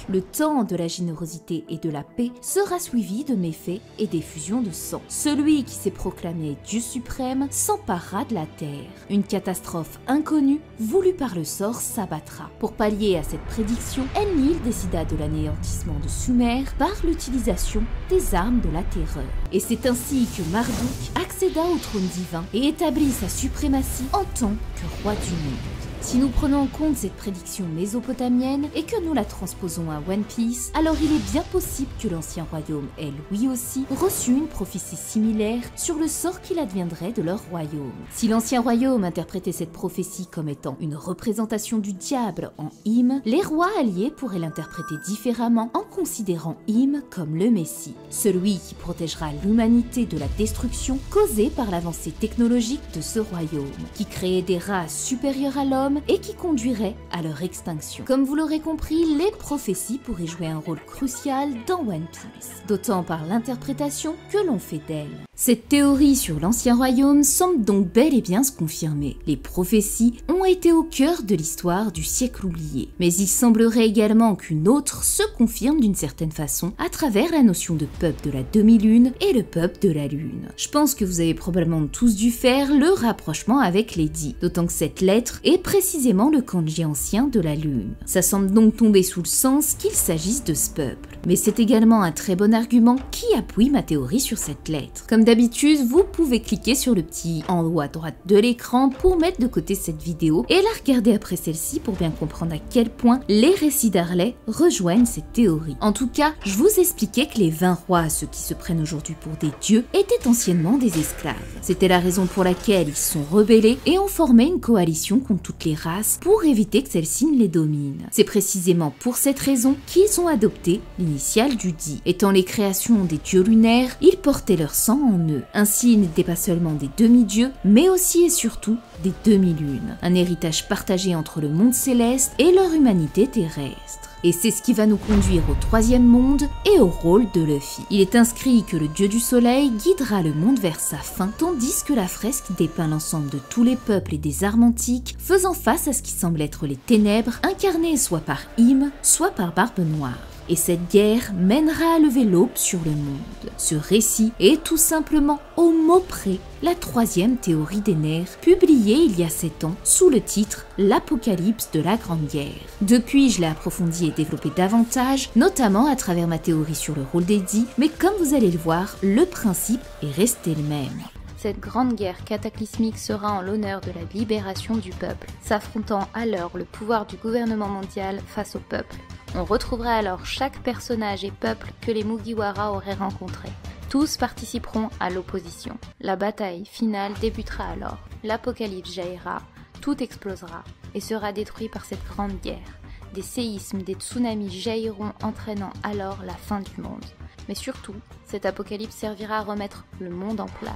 Le temps de la générosité et de la paix sera suivi de méfaits et d'effusions de sang. Celui qui s'est proclamé Dieu suprême s'emparera de la Terre. Une catastrophe inconnue, voulue par le sort, s'abattra. Pour pallier à cette prédiction, Enlil décida de l'anéantissement de Sumer par l'utilisation l'utilisation des armes de la terreur. Et c'est ainsi que Marduk accéda au trône divin et établit sa suprématie en tant que roi du monde. Si nous prenons en compte cette prédiction mésopotamienne et que nous la transposons à One Piece, alors il est bien possible que l'ancien royaume ait lui aussi reçu une prophétie similaire sur le sort qu'il adviendrait de leur royaume. Si l'ancien royaume interprétait cette prophétie comme étant une représentation du diable en Im, les rois alliés pourraient l'interpréter différemment en considérant Im comme le Messie, celui qui protégera l'humanité de la destruction causée par l'avancée technologique de ce royaume, qui créait des races supérieures à l'homme et qui conduirait à leur extinction. Comme vous l'aurez compris, les prophéties pourraient jouer un rôle crucial dans One Piece, d'autant par l'interprétation que l'on fait d'elles. Cette théorie sur l'ancien royaume semble donc bel et bien se confirmer. Les prophéties ont été au cœur de l'histoire du siècle oublié, mais il semblerait également qu'une autre se confirme d'une certaine façon à travers la notion de peuple de la demi-lune et le peuple de la lune. Je pense que vous avez probablement tous dû faire le rapprochement avec Lady, d'autant que cette lettre est précisément le kanji ancien de la lune. Ça semble donc tomber sous le sens qu'il s'agisse de ce peuple. Mais c'est également un très bon argument qui appuie ma théorie sur cette lettre. Comme d'habitude, vous pouvez cliquer sur le petit en haut à droite de l'écran pour mettre de côté cette vidéo et la regarder après celle-ci pour bien comprendre à quel point les récits d'Harley rejoignent cette théorie. En tout cas, je vous expliquais que les 20 rois, ceux qui se prennent aujourd'hui pour des dieux, étaient anciennement des esclaves. C'était la raison pour laquelle ils se sont rebellés et ont formé une coalition contre toutes les races pour éviter que celle-ci ne les domine. C'est précisément pour cette raison qu'ils ont adopté l'initiale du Di. Étant les créations des dieux lunaires, ils portaient leur sang en eux. Ainsi, ils n'étaient pas seulement des demi-dieux, mais aussi et surtout des demi-lunes. Un héritage partagé entre le monde céleste et leur humanité terrestre. Et c'est ce qui va nous conduire au troisième monde et au rôle de Luffy. Il est inscrit que le dieu du soleil guidera le monde vers sa fin, tandis que la fresque dépeint l'ensemble de tous les peuples et des armes antiques, faisant face à ce qui semble être les ténèbres, incarnées soit par Im, soit par Barbe Noire. Et cette guerre mènera à lever l'aube sur le monde. Ce récit est tout simplement au mot près la troisième théorie des nerfs, publiée il y a 7 ans sous le titre L'Apocalypse de la Grande Guerre. Depuis, je l'ai approfondie et développée davantage, notamment à travers ma théorie sur le rôle des Di, mais comme vous allez le voir, le principe est resté le même. Cette grande guerre cataclysmique sera en l'honneur de la libération du peuple, s'affrontant alors le pouvoir du gouvernement mondial face au peuple. On retrouvera alors chaque personnage et peuple que les Mugiwara auraient rencontré. Tous participeront à l'opposition. La bataille finale débutera alors. L'apocalypse jaillira, tout explosera et sera détruit par cette grande guerre. Des séismes, des tsunamis jailliront, entraînant alors la fin du monde. Mais surtout, cet apocalypse servira à remettre le monde en place,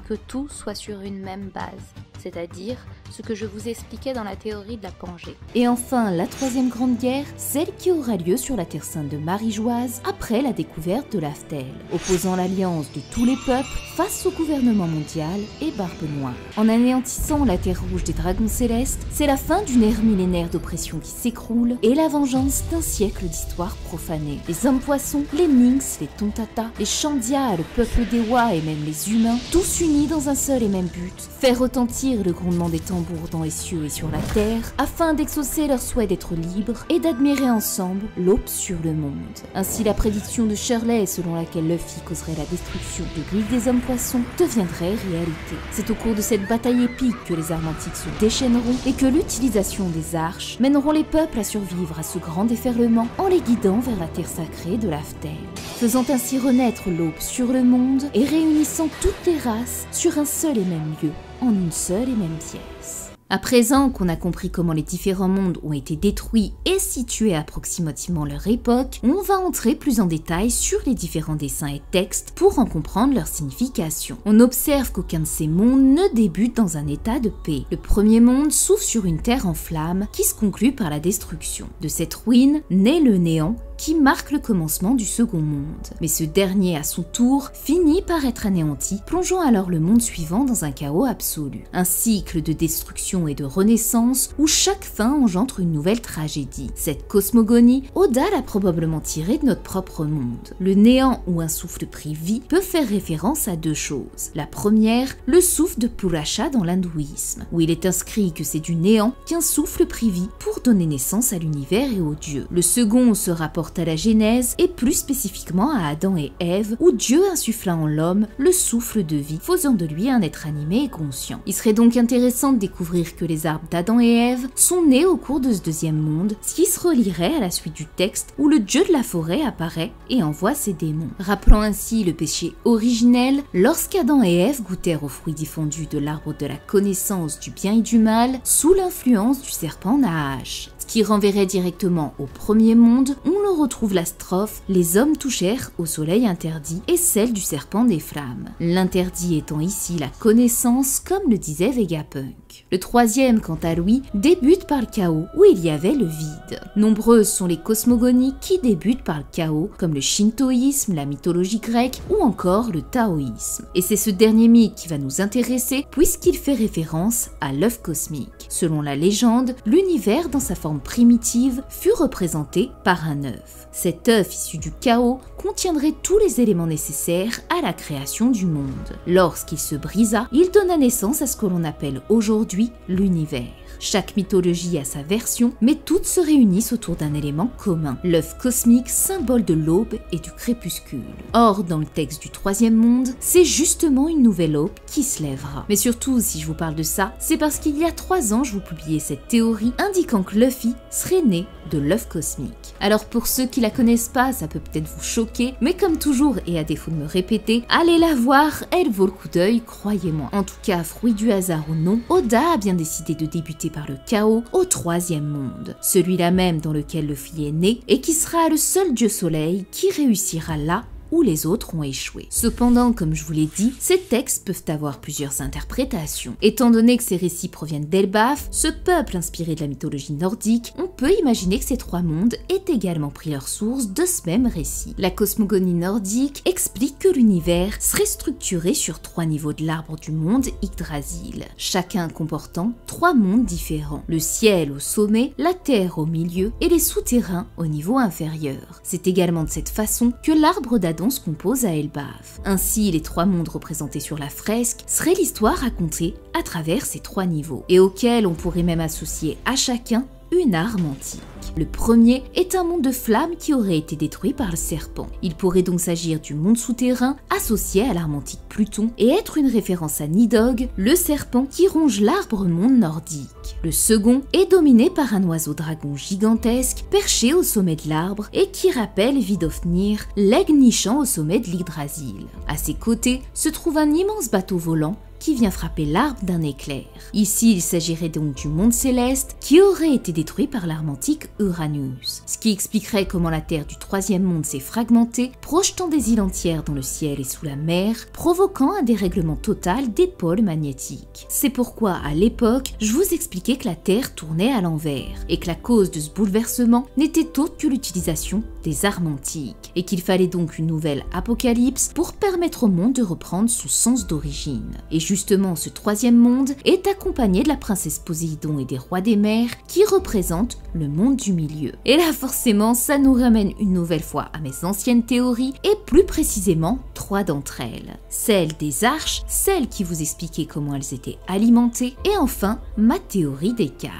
que tout soit sur une même base, c'est-à-dire ce que je vous expliquais dans la théorie de la Pangée. Et enfin, la troisième grande guerre, celle qui aura lieu sur la Terre Sainte de Marie-Joise après la découverte de l'Aftel, opposant l'alliance de tous les peuples face au gouvernement mondial et Barbe Noire. En anéantissant la Terre Rouge des Dragons Célestes, c'est la fin d'une ère millénaire d'oppression qui s'écroule et la vengeance d'un siècle d'histoire profanée. Les hommes-poissons, les Minx, les Tontata, les Shandia, le peuple des Wa et même les humains, tous unis dans un seul et même but, faire retentir le grondement des tambours dans les cieux et sur la terre, afin d'exaucer leur souhait d'être libres et d'admirer ensemble l'aube sur le monde. Ainsi, la prédiction de Shirley selon laquelle Luffy causerait la destruction de l'île des hommes-poissons deviendrait réalité. C'est au cours de cette bataille épique que les armes antiques se déchaîneront et que l'utilisation des arches mèneront les peuples à survivre à ce grand déferlement en les guidant vers la terre sacrée de l'Aftel, faisant ainsi renaître l'aube sur le monde et réunissant toutes les races sur un seul et même lieu, en une seule et même pièce. À présent qu'on a compris comment les différents mondes ont été détruits et situés à approximativement leur époque, on va entrer plus en détail sur les différents dessins et textes pour en comprendre leur signification. On observe qu'aucun de ces mondes ne débute dans un état de paix. Le premier monde s'ouvre sur une terre en flammes qui se conclut par la destruction. De cette ruine naît le néant, qui marque le commencement du second monde. Mais ce dernier, à son tour, finit par être anéanti, plongeant alors le monde suivant dans un chaos absolu. Un cycle de destruction et de renaissance où chaque fin engendre une nouvelle tragédie. Cette cosmogonie, Oda l'a probablement tirée de notre propre monde. Le néant où un souffle prit vie peut faire référence à deux choses. La première, le souffle de Purusha dans l'hindouisme, où il est inscrit que c'est du néant qu'un souffle prit vie pour donner naissance à l'univers et aux dieux. Le second se rapporte reporte à la Genèse et plus spécifiquement à Adam et Ève, où Dieu insuffla en l'homme le souffle de vie, faisant de lui un être animé et conscient. Il serait donc intéressant de découvrir que les arbres d'Adam et Ève sont nés au cours de ce deuxième monde, ce qui se relierait à la suite du texte où le dieu de la forêt apparaît et envoie ses démons. Rappelant ainsi le péché originel, lorsqu'Adam et Ève goûtèrent aux fruits défendus de l'arbre de la connaissance du bien et du mal, sous l'influence du serpent Nahash. Ce qui renverrait directement au premier monde, où l'on retrouve la strophe « Les hommes touchèrent au soleil interdit » et celle du serpent des flammes. L'interdit étant ici la connaissance, comme le disait Vegapunk. Le troisième, quant à lui, débute par le chaos, où il y avait le vide. Nombreuses sont les cosmogonies qui débutent par le chaos, comme le shintoïsme, la mythologie grecque ou encore le taoïsme. Et c'est ce dernier mythe qui va nous intéresser, puisqu'il fait référence à l'œuf cosmique. Selon la légende, l'univers dans sa forme primitive fut représenté par un œuf. Cet œuf issu du chaos contiendrait tous les éléments nécessaires à la création du monde. Lorsqu'il se brisa, il donna naissance à ce que l'on appelle aujourd'hui l'univers. Chaque mythologie a sa version, mais toutes se réunissent autour d'un élément commun, l'œuf cosmique, symbole de l'aube et du crépuscule. Or, dans le texte du troisième monde, c'est justement une nouvelle aube qui se lèvera. Mais surtout, si je vous parle de ça, c'est parce qu'il y a 3 ans, je vous publiais cette théorie indiquant que Luffy serait né de l'œuf cosmique. Alors pour ceux qui la connaissent pas, ça peut peut-être vous choquer, mais comme toujours, et à défaut de me répéter, allez la voir, elle vaut le coup d'œil, croyez-moi. En tout cas, fruit du hasard ou non, Oda a bien décidé de débuter par le chaos au troisième monde, celui-là même dans lequel Luffy est né et qui sera le seul dieu soleil qui réussira là où les autres ont échoué. Cependant, comme je vous l'ai dit, ces textes peuvent avoir plusieurs interprétations. Étant donné que ces récits proviennent d'Elbaf, ce peuple inspiré de la mythologie nordique, on peut imaginer que ces 3 mondes aient également pris leur source de ce même récit. La cosmogonie nordique explique que l'univers serait structuré sur 3 niveaux de l'arbre du monde Yggdrasil, chacun comportant 3 mondes différents. Le ciel au sommet, la terre au milieu et les souterrains au niveau inférieur. C'est également de cette façon que l'arbre d'Adam se compose à Elbaf. Ainsi, les 3 mondes représentés sur la fresque seraient l'histoire racontée à travers ces 3 niveaux, et auxquels on pourrait même associer à chacun une arme antique. Le premier est un monde de flammes qui aurait été détruit par le serpent. Il pourrait donc s'agir du monde souterrain associé à l'arme antique Pluton et être une référence à Nidhogg, le serpent qui ronge l'arbre monde nordique. Le second est dominé par un oiseau dragon gigantesque perché au sommet de l'arbre et qui rappelle Vidofnir, l'aigle nichant au sommet de l'Yggdrasil. À ses côtés se trouve un immense bateau volant qui vient frapper l'arbre d'un éclair. Ici, il s'agirait donc du monde céleste qui aurait été détruit par l'arme antique Uranus, ce qui expliquerait comment la Terre du troisième monde s'est fragmentée, projetant des îles entières dans le ciel et sous la mer, provoquant un dérèglement total des pôles magnétiques. C'est pourquoi, à l'époque, je vous expliquais que la Terre tournait à l'envers, et que la cause de ce bouleversement n'était autre que l'utilisation des armes antiques, et qu'il fallait donc une nouvelle apocalypse pour permettre au monde de reprendre son sens d'origine. Et justement, ce troisième monde est accompagné de la princesse Poséidon et des rois des mers qui représentent le monde du milieu. Et là, forcément, ça nous ramène une nouvelle fois à mes anciennes théories et plus précisément 3 d'entre elles. Celle des arches, celle qui vous expliquait comment elles étaient alimentées et enfin ma théorie des cartes.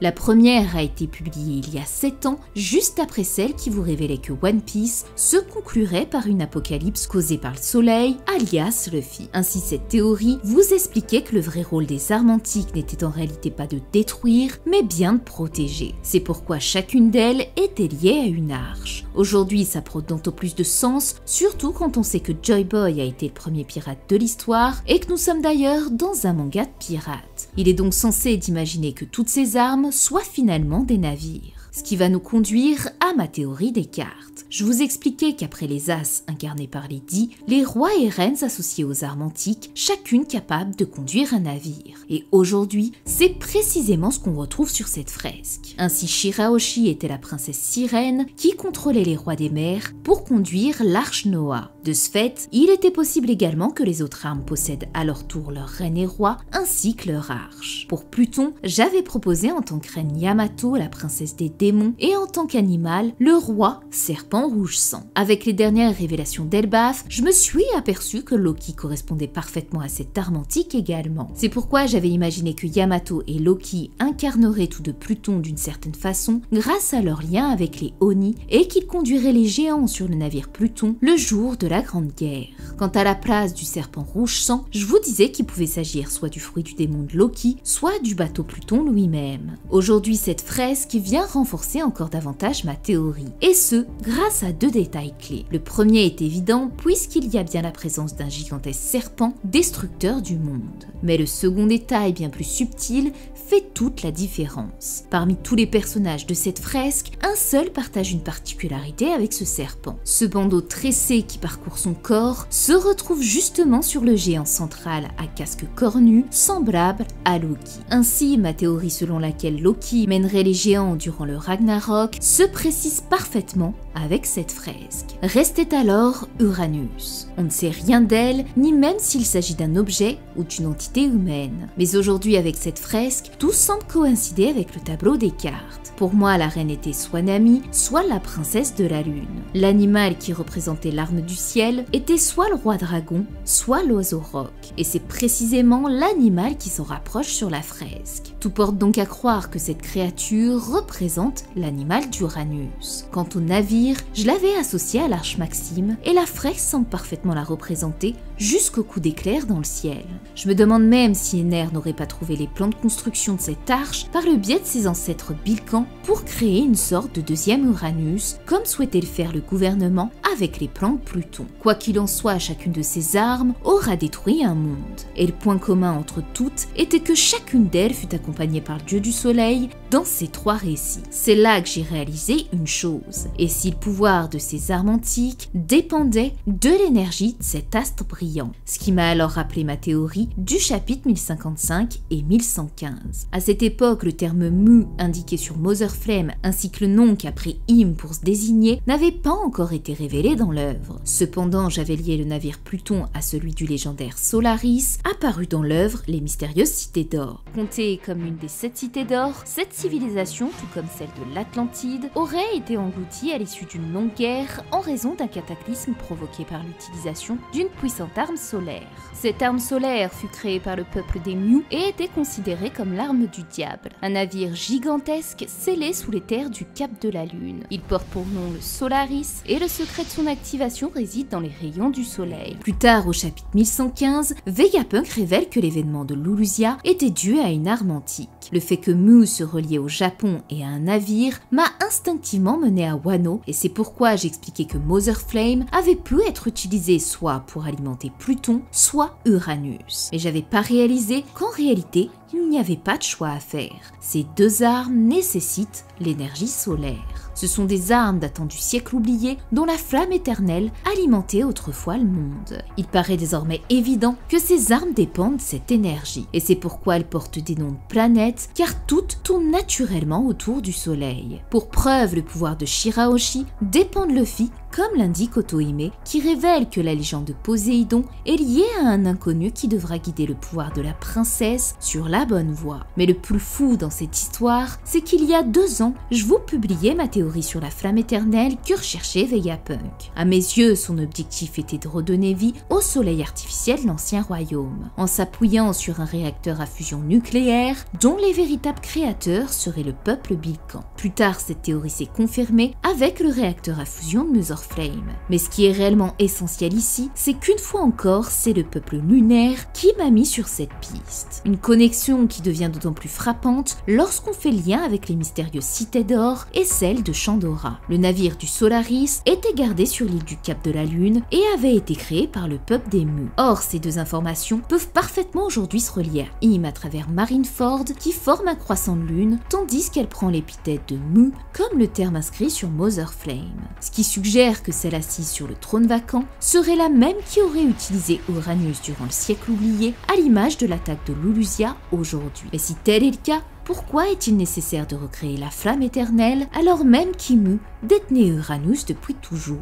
La première a été publiée il y a 7 ans, juste après celle qui vous révélait que One Piece se conclurait par une apocalypse causée par le soleil, alias Luffy. Ainsi, cette théorie vous expliquait que le vrai rôle des armes antiques n'était en réalité pas de détruire, mais bien de protéger. C'est pourquoi chacune d'elles était liée à une arche. Aujourd'hui, ça prend d'autant plus de sens, surtout quand on sait que Joy Boy a été le premier pirate de l'histoire et que nous sommes d'ailleurs dans un manga de pirates. Il est donc censé d'imaginer que toutes ces armes soient finalement des navires. Ce qui va nous conduire à ma théorie des cartes. Je vous expliquais qu'après les As incarnés par les Dix, les rois et reines associés aux armes antiques, chacune capable de conduire un navire. Et aujourd'hui, c'est précisément ce qu'on retrouve sur cette fresque. Ainsi, Shirahoshi était la princesse sirène qui contrôlait les rois des mers pour conduire l'arche Noah. De ce fait, il était possible également que les autres armes possèdent à leur tour leur reine et roi, ainsi que leur arche. Pour Pluton, j'avais proposé en tant que reine Yamato, la princesse des démon, et en tant qu'animal, le roi serpent rouge sang. Avec les dernières révélations d'Elbaf, je me suis aperçu que Loki correspondait parfaitement à cette arme antique également. C'est pourquoi j'avais imaginé que Yamato et Loki incarneraient tous deux Pluton d'une certaine façon grâce à leur lien avec les Oni et qu'ils conduiraient les géants sur le navire Pluton le jour de la Grande Guerre. Quant à la place du serpent rouge sang, je vous disais qu'il pouvait s'agir soit du fruit du démon de Loki, soit du bateau Pluton lui-même. Aujourd'hui, cette fresque vient renforcer encore davantage ma théorie, et ce, grâce à deux détails clés. Le premier est évident puisqu'il y a bien la présence d'un gigantesque serpent destructeur du monde. Mais le second détail, bien plus subtil, fait toute la différence. Parmi tous les personnages de cette fresque, un seul partage une particularité avec ce serpent. Ce bandeau tressé qui parcourt son corps se retrouve justement sur le géant central à casque cornu, semblable à Loki. Ainsi, ma théorie selon laquelle Loki mènerait les géants durant le Ragnarok se précise parfaitement avec cette fresque. Restait alors Uranus. On ne sait rien d'elle, ni même s'il s'agit d'un objet ou d'une entité humaine. Mais aujourd'hui, avec cette fresque, tout semble coïncider avec le tableau des cartes. Pour moi, la reine était soit Nami, soit la princesse de la lune. L'animal qui représentait l'arme du ciel était soit le roi dragon, soit l'oiseau roc. Et c'est précisément l'animal qui s'en rapproche sur la fresque. Tout porte donc à croire que cette créature représente l'animal d'Uranus. Quant au navire, je l'avais associé à l'Arche Maxime, et la fresque semble parfaitement la représenter jusqu'au coup d'éclair dans le ciel. Je me demande même si Ener n'aurait pas trouvé les plans de construction de cette arche par le biais de ses ancêtres Bilkan pour créer une sorte de deuxième Uranus, comme souhaitait le faire le gouvernement avec les plans de Pluton. Quoi qu'il en soit, chacune de ces armes aura détruit un monde. Et le point commun entre toutes était que chacune d'elles fut accompagnée par le dieu du soleil dans ces trois récits. C'est là que j'ai réalisé une chose. Et si le pouvoir de ces armes antiques dépendait de l'énergie de cet astre brillant. Ce qui m'a alors rappelé ma théorie du chapitre 1055 et 1115. À cette époque, le terme Mu indiqué sur Mother Flame ainsi que le nom qu'a pris Im pour se désigner n'avait pas encore été révélé dans l'œuvre. Cependant, j'avais lié le navire Pluton à celui du légendaire Solaris, apparu dans l'œuvre Les Mystérieuses Cités d'Or. Comptée comme une des 7 cités d'or, cette civilisation, tout comme celle de l'Atlantide, aurait été engloutie à l'issue d'une longue guerre en raison d'un cataclysme provoqué par l'utilisation d'une puissante arme solaire. Cette arme solaire fut créée par le peuple des Mu et était considérée comme l'arme du diable, un navire gigantesque scellé sous les terres du Cap de la Lune. Il porte pour nom le Solaris et le secret de son activation réside dans les rayons du soleil. Plus tard, au chapitre 1115, Vegapunk révèle que l'événement de Lulusia était dû à une arme antique. Le fait que Mu se reliait au Japon et à un navire m'a instinctivement mené à Wano, et c'est pourquoi j'expliquais que Mother Flame avait pu être utilisée soit pour alimenter Pluton, soit Uranus. Mais j'avais pas réalisé qu'en réalité, il n'y avait pas de choix à faire. Ces deux armes nécessitent l'énergie solaire. Ce sont des armes datant du siècle oublié dont la flamme éternelle alimentait autrefois le monde. Il paraît désormais évident que ces armes dépendent de cette énergie. Et c'est pourquoi elles portent des noms de planètes, car toutes tournent naturellement autour du soleil. Pour preuve, le pouvoir de Shirahoshi dépend de Luffy, comme l'indique Otohime, qui révèle que la légende de Poséidon est liée à un inconnu qui devra guider le pouvoir de la princesse sur la bonne voie. Mais le plus fou dans cette histoire, c'est qu'il y a 2 ans, je vous publiais ma théorie sur la flamme éternelle que recherchait Vegapunk. À mes yeux, son objectif était de redonner vie au soleil artificiel de l'ancien royaume, en s'appuyant sur un réacteur à fusion nucléaire dont les véritables créateurs seraient le peuple Bilkan. Plus tard, cette théorie s'est confirmée avec le réacteur à fusion de Mother Flame. Mais ce qui est réellement essentiel ici, c'est qu'une fois encore, c'est le peuple lunaire qui m'a mis sur cette piste. Une connexion qui devient d'autant plus frappante lorsqu'on fait lien avec les mystérieuses cités d'or et celle de Chandora. Le navire du Solaris était gardé sur l'île du Cap de la Lune et avait été créé par le peuple des Mu. Or, ces deux informations peuvent parfaitement aujourd'hui se relier à Im à travers Marineford qui forme un croissant de lune, tandis qu'elle prend l'épithète de Mu comme le terme inscrit sur Mother Flame. Ce qui suggère que celle assise sur le trône vacant serait la même qui aurait utilisé Uranus durant le siècle oublié, à l'image de l'attaque de Lulusia aujourd'hui. Mais si tel est le cas, pourquoi est-il nécessaire de recréer la flamme éternelle alors même qu'Imu détenait Uranus depuis toujours?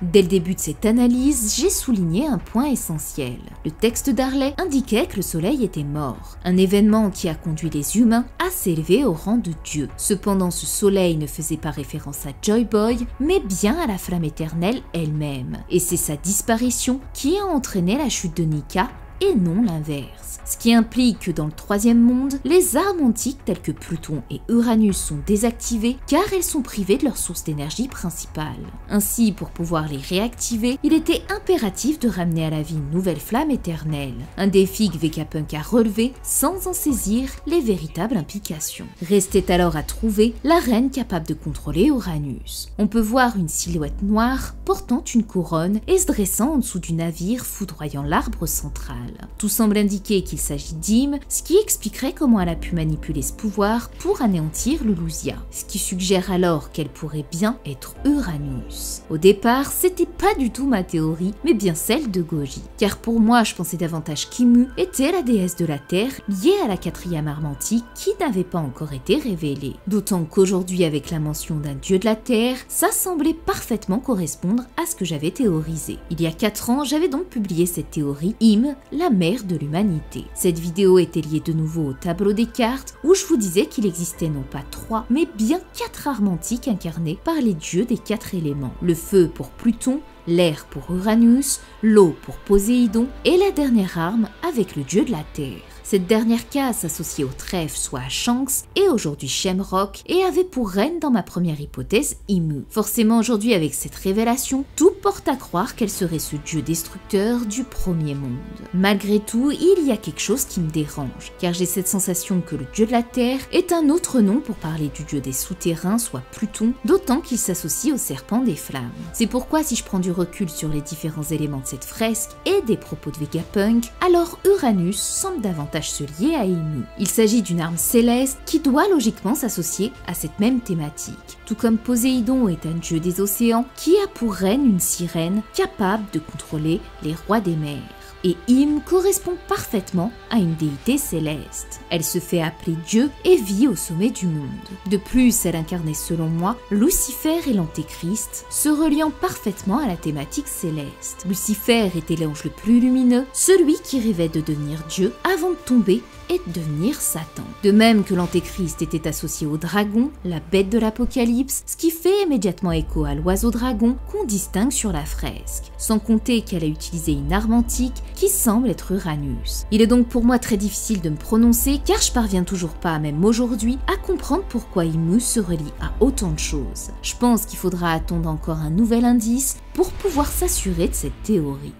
Dès le début de cette analyse, j'ai souligné un point essentiel. Le texte d'Harley indiquait que le soleil était mort, un événement qui a conduit les humains à s'élever au rang de dieu. Cependant, ce soleil ne faisait pas référence à Joy Boy, mais bien à la flamme éternelle elle-même. Et c'est sa disparition qui a entraîné la chute de Nika, et non l'inverse. Ce qui implique que dans le troisième monde, les armes antiques telles que Pluton et Uranus sont désactivées car elles sont privées de leur source d'énergie principale. Ainsi, pour pouvoir les réactiver, il était impératif de ramener à la vie une nouvelle flamme éternelle. Un défi que Vegapunk a relevé sans en saisir les véritables implications. Restait alors à trouver la reine capable de contrôler Uranus. On peut voir une silhouette noire portant une couronne et se dressant en dessous du navire foudroyant l'arbre central. Tout semble indiquer qu'il s'agit d'Im, ce qui expliquerait comment elle a pu manipuler ce pouvoir pour anéantir le Luzia, ce qui suggère alors qu'elle pourrait bien être Uranus. Au départ, c'était pas du tout ma théorie, mais bien celle de Goji, car pour moi je pensais davantage qu'Imu était la déesse de la Terre liée à la 4e arme antique qui n'avait pas encore été révélée. D'autant qu'aujourd'hui avec la mention d'un dieu de la Terre, ça semblait parfaitement correspondre à ce que j'avais théorisé. Il y a 4 ans, j'avais donc publié cette théorie, Im, la mère de l'humanité. Cette vidéo était liée de nouveau au tableau des cartes où je vous disais qu'il existait non pas 3 mais bien 4 armes antiques incarnées par les dieux des 4 éléments. Le feu pour Pluton, l'air pour Uranus, l'eau pour Poséidon et la dernière arme avec le dieu de la Terre. Cette dernière case s'associait au trèfle, soit à Shanks, et aujourd'hui Shamrock, et avait pour reine dans ma première hypothèse Imu. Forcément aujourd'hui avec cette révélation, tout porte à croire qu'elle serait ce dieu destructeur du premier monde. Malgré tout, il y a quelque chose qui me dérange, car j'ai cette sensation que le dieu de la Terre est un autre nom pour parler du dieu des souterrains, soit Pluton, d'autant qu'il s'associe au serpent des flammes. C'est pourquoi si je prends du recul sur les différents éléments de cette fresque et des propos de Vegapunk, alors Uranus semble davantage se lier à Imu. Il s'agit d'une arme céleste qui doit logiquement s'associer à cette même thématique. Tout comme Poséidon est un dieu des océans qui a pour reine une sirène capable de contrôler les rois des mers. Et Im correspond parfaitement à une déité céleste. Elle se fait appeler Dieu et vit au sommet du monde. De plus, elle incarnait selon moi Lucifer et l'Antéchrist, se reliant parfaitement à la thématique céleste. Lucifer était l'ange le plus lumineux, celui qui rêvait de devenir Dieu avant de tomber et de devenir Satan. De même que l'Antéchrist était associé au dragon, la bête de l'Apocalypse, ce qui fait immédiatement écho à l'oiseau dragon qu'on distingue sur la fresque. Sans compter qu'elle a utilisé une arme antique qui semble être Uranus. Il est donc pour moi très difficile de me prononcer car je parviens toujours pas, même aujourd'hui, à comprendre pourquoi Imu se relie à autant de choses. Je pense qu'il faudra attendre encore un nouvel indice pour pouvoir s'assurer de cette théorie.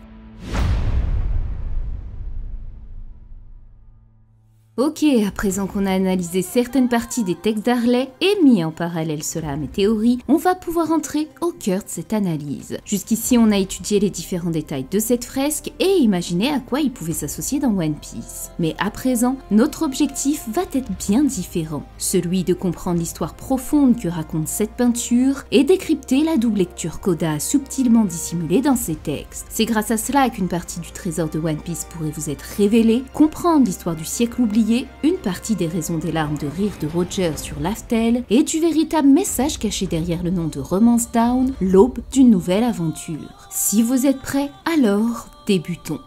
Ok, à présent qu'on a analysé certaines parties des textes d'Harley et mis en parallèle cela à mes théories, on va pouvoir entrer au cœur de cette analyse. Jusqu'ici, on a étudié les différents détails de cette fresque et imaginé à quoi ils pouvaient s'associer dans One Piece. Mais à présent, notre objectif va être bien différent, celui de comprendre l'histoire profonde que raconte cette peinture et décrypter la double lecture qu'Oda a subtilement dissimulée dans ses textes. C'est grâce à cela qu'une partie du trésor de One Piece pourrait vous être révélée, comprendre l'histoire du siècle oublié, une partie des raisons des larmes de rire de Roger sur Laftel et du véritable message caché derrière le nom de Romance Down, l'aube d'une nouvelle aventure. Si vous êtes prêts, alors débutons.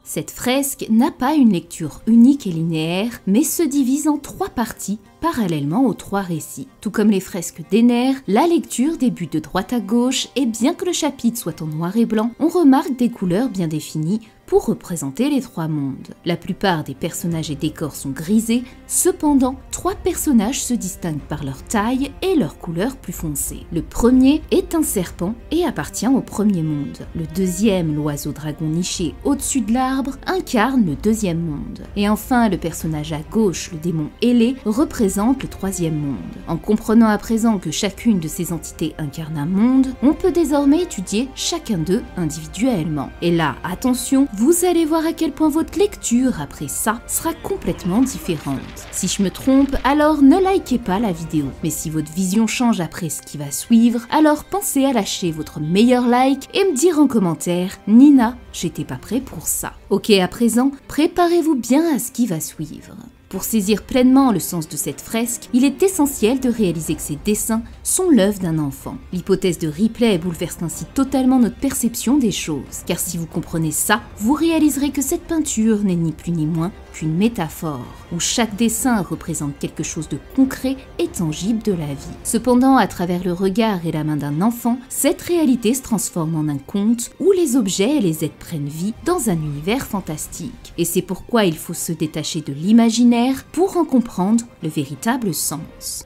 Cette fresque n'a pas une lecture unique et linéaire, mais se divise en 3 parties parallèlement aux 3 récits. Tout comme les fresques d'Ener, la lecture débute de droite à gauche et bien que le chapitre soit en noir et blanc, on remarque des couleurs bien définies pour représenter les 3 mondes. La plupart des personnages et décors sont grisés, cependant 3 personnages se distinguent par leur taille et leur couleur plus foncée. Le premier est un serpent et appartient au premier monde. Le deuxième, l'oiseau dragon niché au-dessus de l'arbre, incarne le deuxième monde. Et enfin, le personnage à gauche, le démon ailé, représente le troisième monde. En comprenant à présent que chacune de ces entités incarne un monde, on peut désormais étudier chacun d'eux individuellement. Et là, attention, vous allez voir à quel point votre lecture après ça sera complètement différente. Si je me trompe, alors ne likez pas la vidéo. Mais si votre vision change après ce qui va suivre, alors pensez à lâcher votre meilleur like et me dire en commentaire « Nina, j'étais pas prêt pour ça ». Ok, à présent, préparez-vous bien à ce qui va suivre. Pour saisir pleinement le sens de cette fresque, il est essentiel de réaliser que ces dessins sont l'œuvre d'un enfant. L'hypothèse de Ripley bouleverse ainsi totalement notre perception des choses, car si vous comprenez ça, vous réaliserez que cette peinture n'est ni plus ni moins qu'une métaphore, où chaque dessin représente quelque chose de concret et tangible de la vie. Cependant, à travers le regard et la main d'un enfant, cette réalité se transforme en un conte où les objets et les êtres prennent vie dans un univers fantastique. Et c'est pourquoi il faut se détacher de l'imaginaire pour en comprendre le véritable sens.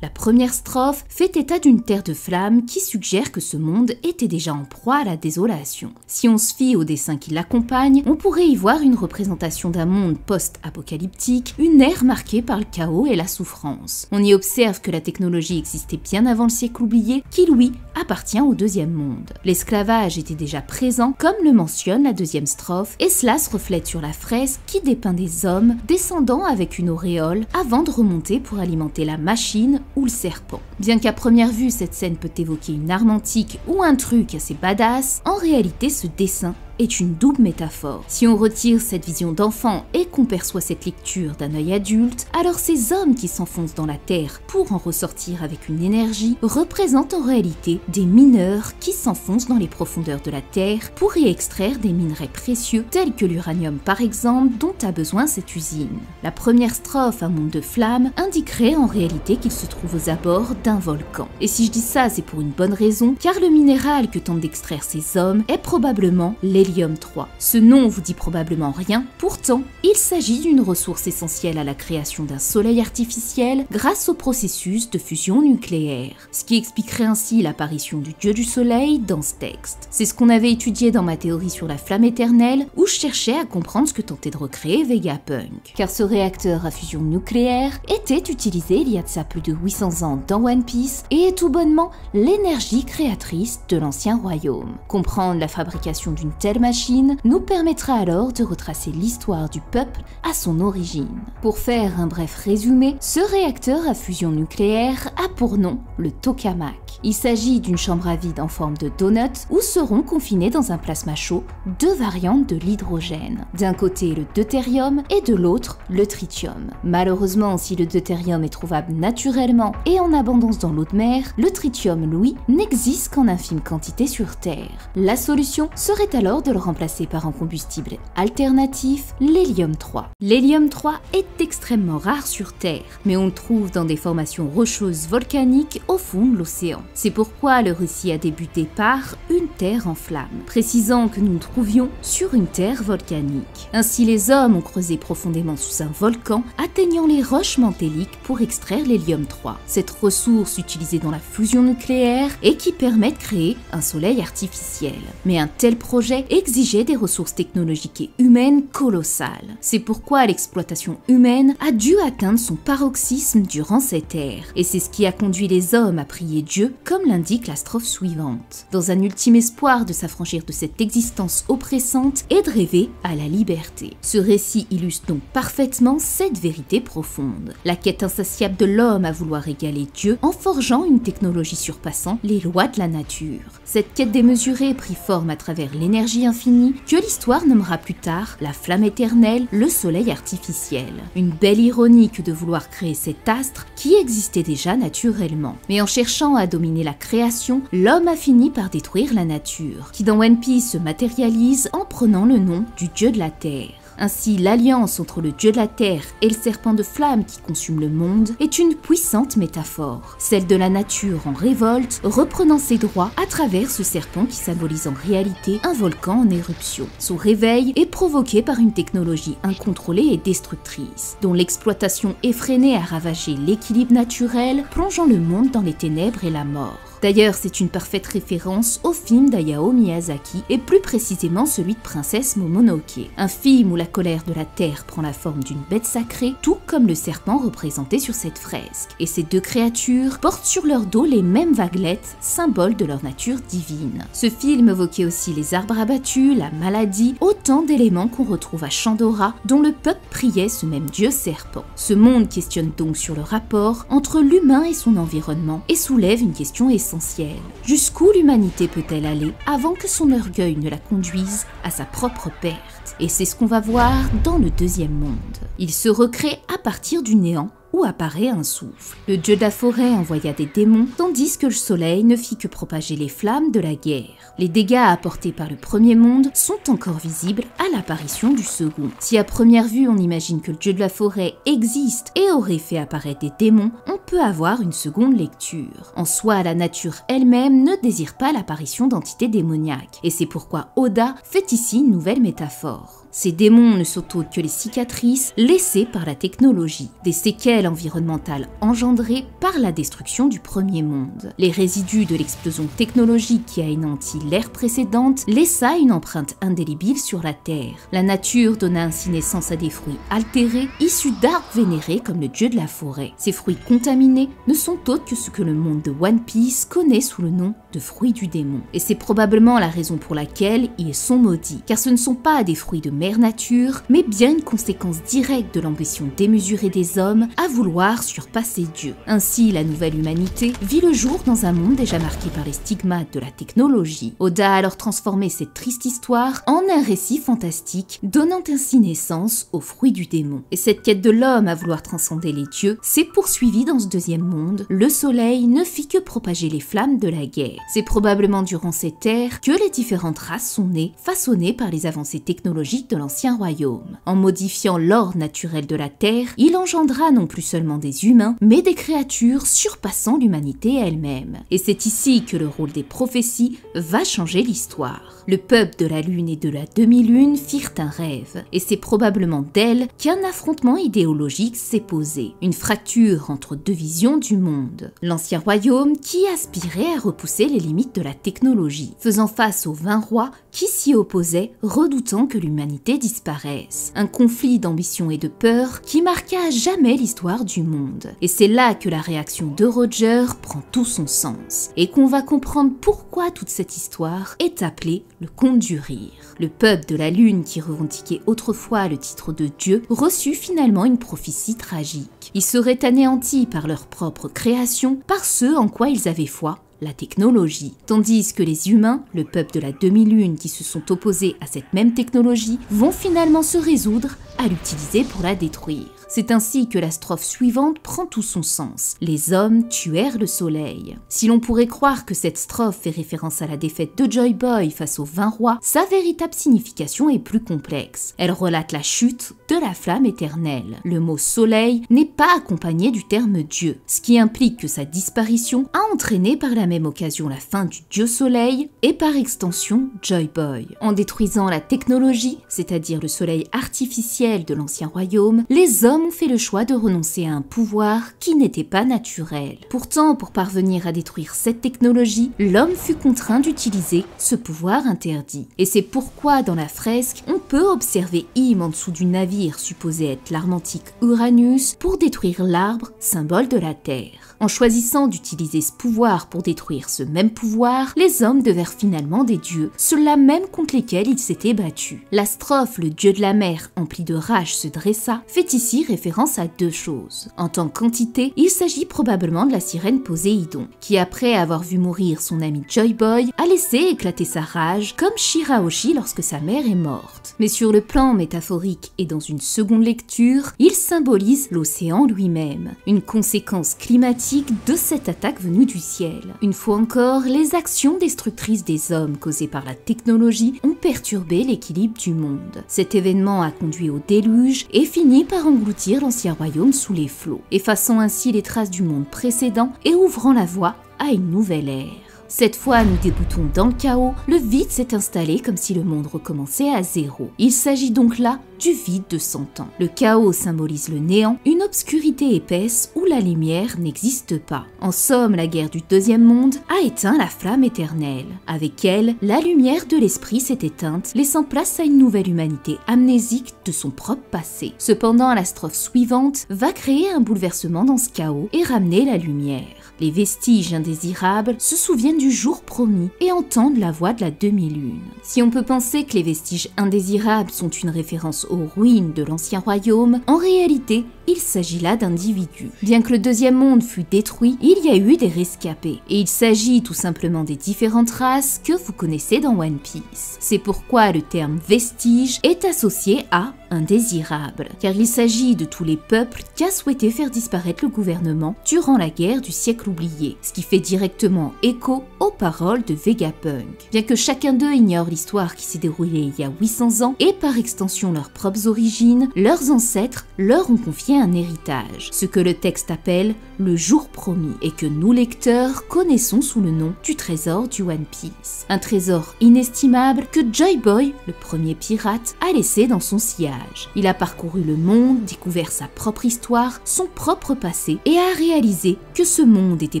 La première strophe fait état d'une terre de flammes qui suggère que ce monde était déjà en proie à la désolation. Si on se fie au dessin qui l'accompagne, on pourrait y voir une représentation d'un monde post-apocalyptique, une ère marquée par le chaos et la souffrance. On y observe que la technologie existait bien avant le siècle oublié, qui lui appartient au deuxième monde. L'esclavage était déjà présent, comme le mentionne la deuxième strophe, et cela se reflète sur la fresque qui dépeint des hommes descendant avec une auréole avant de remonter pour alimenter la machine ou le serpent. Bien qu'à première vue cette scène peut évoquer une arme antique ou un truc assez badass, en réalité ce dessin est une double métaphore. Si on retire cette vision d'enfant et qu'on perçoit cette lecture d'un œil adulte, alors ces hommes qui s'enfoncent dans la terre pour en ressortir avec une énergie représentent en réalité des mineurs qui s'enfoncent dans les profondeurs de la terre pour y extraire des minerais précieux tels que l'uranium par exemple dont a besoin cette usine. La première strophe, un monde de flammes, indiquerait en réalité qu'il se trouve aux abords d'un volcan. Et si je dis ça, c'est pour une bonne raison, car le minéral que tentent d'extraire ces hommes est probablement l'hélium 3. Ce nom vous dit probablement rien, pourtant il s'agit d'une ressource essentielle à la création d'un soleil artificiel grâce au processus de fusion nucléaire, ce qui expliquerait ainsi l'apparition du dieu du soleil dans ce texte. C'est ce qu'on avait étudié dans ma théorie sur la flamme éternelle où je cherchais à comprendre ce que tentait de recréer Vegapunk, car ce réacteur à fusion nucléaire était utilisé il y a de ça plus de 800 ans dans One Piece et est tout bonnement l'énergie créatrice de l'ancien royaume. Comprendre la fabrication d'une telle machine nous permettra alors de retracer l'histoire du peuple à son origine. Pour faire un bref résumé, ce réacteur à fusion nucléaire a pour nom le tokamak. Il s'agit d'une chambre à vide en forme de donut où seront confinés dans un plasma chaud deux variantes de l'hydrogène. D'un côté le deutérium et de l'autre le tritium. Malheureusement, si le deutérium est trouvable naturellement et en abondance dans l'eau de mer, le tritium, lui, n'existe qu'en infime quantité sur Terre. La solution serait alors de le remplacer par un combustible alternatif, l'hélium 3. L'hélium 3 est extrêmement rare sur Terre, mais on le trouve dans des formations rocheuses volcaniques au fond de l'océan. C'est pourquoi le récit a débuté par une terre en flammes, précisant que nous nous trouvions sur une terre volcanique. Ainsi les hommes ont creusé profondément sous un volcan, atteignant les roches mantéliques pour extraire l'hélium 3, cette ressource utilisée dans la fusion nucléaire et qui permet de créer un soleil artificiel. Mais un tel projet exigeait des ressources technologiques et humaines colossales. C'est pourquoi l'exploitation humaine a dû atteindre son paroxysme durant cette ère, et c'est ce qui a conduit les hommes à prier Dieu, comme l'indique la strophe suivante, dans un ultime espoir de s'affranchir de cette existence oppressante et de rêver à la liberté. Ce récit illustre donc parfaitement cette vérité profonde, la quête insatiable de l'homme à vouloir égaler Dieu en forgeant une technologie surpassant les lois de la nature. Cette quête démesurée prit forme à travers l'énergie infinie que l'histoire nommera plus tard la flamme éternelle, le soleil artificiel. Une belle ironie que de vouloir créer cet astre qui existait déjà naturellement. Mais en cherchant à dominer la création, l'homme a fini par détruire la nature, qui dans One Piece se matérialise en prenant le nom du dieu de la terre. Ainsi, l'alliance entre le dieu de la terre et le serpent de flamme qui consume le monde est une puissante métaphore, celle de la nature en révolte, reprenant ses droits à travers ce serpent qui symbolise en réalité un volcan en éruption. Son réveil est provoqué par une technologie incontrôlée et destructrice, dont l'exploitation effrénée a ravagé l'équilibre naturel, plongeant le monde dans les ténèbres et la mort. D'ailleurs, c'est une parfaite référence au film d'Hayao Miyazaki, et plus précisément celui de Princesse Mononoke, un film où la colère de la terre prend la forme d'une bête sacrée, tout comme le serpent représenté sur cette fresque. Et ces deux créatures portent sur leur dos les mêmes vaguelettes, symboles de leur nature divine. Ce film évoquait aussi les arbres abattus, la maladie, autant d'éléments qu'on retrouve à Chandora, dont le peuple priait ce même dieu serpent. Ce monde questionne donc sur le rapport entre l'humain et son environnement, et soulève une question essentielle. essentielle. Jusqu'où l'humanité peut-elle aller avant que son orgueil ne la conduise à sa propre perte? Et c'est ce qu'on va voir dans le deuxième monde. Il se recrée à partir du néant, où apparaît un souffle. Le dieu de la forêt envoya des démons, tandis que le soleil ne fit que propager les flammes de la guerre. Les dégâts apportés par le premier monde sont encore visibles à l'apparition du second. Si à première vue on imagine que le dieu de la forêt existe et aurait fait apparaître des démons, on peut avoir une seconde lecture. En soi, la nature elle-même ne désire pas l'apparition d'entités démoniaques, et c'est pourquoi Oda fait ici une nouvelle métaphore. Ces démons ne sont autres que les cicatrices laissées par la technologie, des séquelles environnementales engendrées par la destruction du premier monde. Les résidus de l'explosion technologique qui a énanti l'ère précédente laissa une empreinte indélébile sur la Terre. La nature donna ainsi naissance à des fruits altérés, issus d'arbres vénérés comme le dieu de la forêt. Ces fruits contaminés ne sont autres que ce que le monde de One Piece connaît sous le nom de fruits du démon. Et c'est probablement la raison pour laquelle ils sont maudits, car ce ne sont pas des fruits de mère nature, mais bien une conséquence directe de l'ambition démesurée des hommes à vouloir surpasser Dieu. Ainsi, la nouvelle humanité vit le jour dans un monde déjà marqué par les stigmates de la technologie. Oda a alors transformé cette triste histoire en un récit fantastique, donnant ainsi naissance aux fruits du démon. Et cette quête de l'homme à vouloir transcender les dieux s'est poursuivie dans ce deuxième monde. Le soleil ne fit que propager les flammes de la guerre. C'est probablement durant cette ère que les différentes races sont nées, façonnées par les avancées technologiques de l'ancien royaume. En modifiant l'ordre naturel de la Terre, il engendra non plus seulement des humains, mais des créatures surpassant l'humanité elle-même. Et c'est ici que le rôle des prophéties va changer l'histoire. Le peuple de la Lune et de la demi-lune firent un rêve, et c'est probablement d'elle qu'un affrontement idéologique s'est posé, une fracture entre deux visions du monde. L'ancien royaume qui aspirait à repousser les limites de la technologie, faisant face aux 20 rois qui s'y opposaient, redoutant que l'humanité disparaisse. Un conflit d'ambition et de peur qui marqua à jamais l'histoire du monde. Et c'est là que la réaction de Roger prend tout son sens, et qu'on va comprendre pourquoi toute cette histoire est appelée le conte du rire. Le peuple de la Lune, qui revendiquait autrefois le titre de Dieu, reçut finalement une prophétie tragique. Ils seraient anéantis par leur propre création, par ce en quoi ils avaient foi, la technologie. Tandis que les humains, le peuple de la demi-lune qui se sont opposés à cette même technologie, vont finalement se résoudre à l'utiliser pour la détruire. C'est ainsi que la strophe suivante prend tout son sens. Les hommes tuèrent le soleil. Si l'on pourrait croire que cette strophe fait référence à la défaite de Joy Boy face aux 20 rois, sa véritable signification est plus complexe. Elle relate la chute de la flamme éternelle. Le mot soleil n'est pas accompagné du terme Dieu, ce qui implique que sa disparition a entraîné par la même occasion la fin du dieu soleil et par extension Joy Boy. En détruisant la technologie, c'est-à-dire le soleil artificiel de l'ancien royaume, les hommes ont fait le choix de renoncer à un pouvoir qui n'était pas naturel. Pourtant, pour parvenir à détruire cette technologie, l'homme fut contraint d'utiliser ce pouvoir interdit. Et c'est pourquoi dans la fresque, on peut observer Im en dessous du navire supposé être l'arme antique Uranus pour détruire l'arbre, symbole de la Terre. En choisissant d'utiliser ce pouvoir pour détruire ce même pouvoir, les hommes devinrent finalement des dieux, ceux-là même contre lesquels ils s'étaient battus. La strophe, le dieu de la mer, empli de rage, se dressa, fait ici référence à deux choses. En tant qu'entité, il s'agit probablement de la sirène Poséidon, qui après avoir vu mourir son ami Joy Boy, a laissé éclater sa rage, comme Shirahoshi lorsque sa mère est morte. Mais sur le plan métaphorique et dans une seconde lecture, il symbolise l'océan lui-même, une conséquence climatique de cette attaque venue du ciel. Une fois encore, les actions destructrices des hommes causées par la technologie ont perturbé l'équilibre du monde. Cet événement a conduit au déluge et fini par engloutir l'ancien royaume sous les flots, effaçant ainsi les traces du monde précédent et ouvrant la voie à une nouvelle ère. Cette fois, nous débutons dans le chaos, le vide s'est installé comme si le monde recommençait à zéro. Il s'agit donc là du vide de 100 ans. Le chaos symbolise le néant, une obscurité épaisse où la lumière n'existe pas. En somme, la guerre du deuxième monde a éteint la flamme éternelle. Avec elle, la lumière de l'esprit s'est éteinte, laissant place à une nouvelle humanité amnésique de son propre passé. Cependant, la strophe suivante va créer un bouleversement dans ce chaos et ramener la lumière. Les vestiges indésirables se souviennent du jour promis et entendent la voix de la demi-lune. Si on peut penser que les vestiges indésirables sont une référence aux ruines de l'ancien royaume, en réalité, il s'agit là d'individus. Bien que le deuxième monde fût détruit, il y a eu des rescapés. Et il s'agit tout simplement des différentes races que vous connaissez dans One Piece. C'est pourquoi le terme vestige est associé à indésirable, car il s'agit de tous les peuples qu'a souhaité faire disparaître le gouvernement durant la guerre du siècle oublié, ce qui fait directement écho aux paroles de Vegapunk. Bien que chacun d'eux ignore l'histoire qui s'est déroulée il y a 800 ans et par extension leurs propres origines, leurs ancêtres leur ont confié un héritage, ce que le texte appelle le jour promis et que nous lecteurs connaissons sous le nom du trésor du One Piece. Un trésor inestimable que Joy Boy, le premier pirate, a laissé dans son sillage. Il a parcouru le monde, découvert sa propre histoire, son propre passé et a réalisé que ce monde était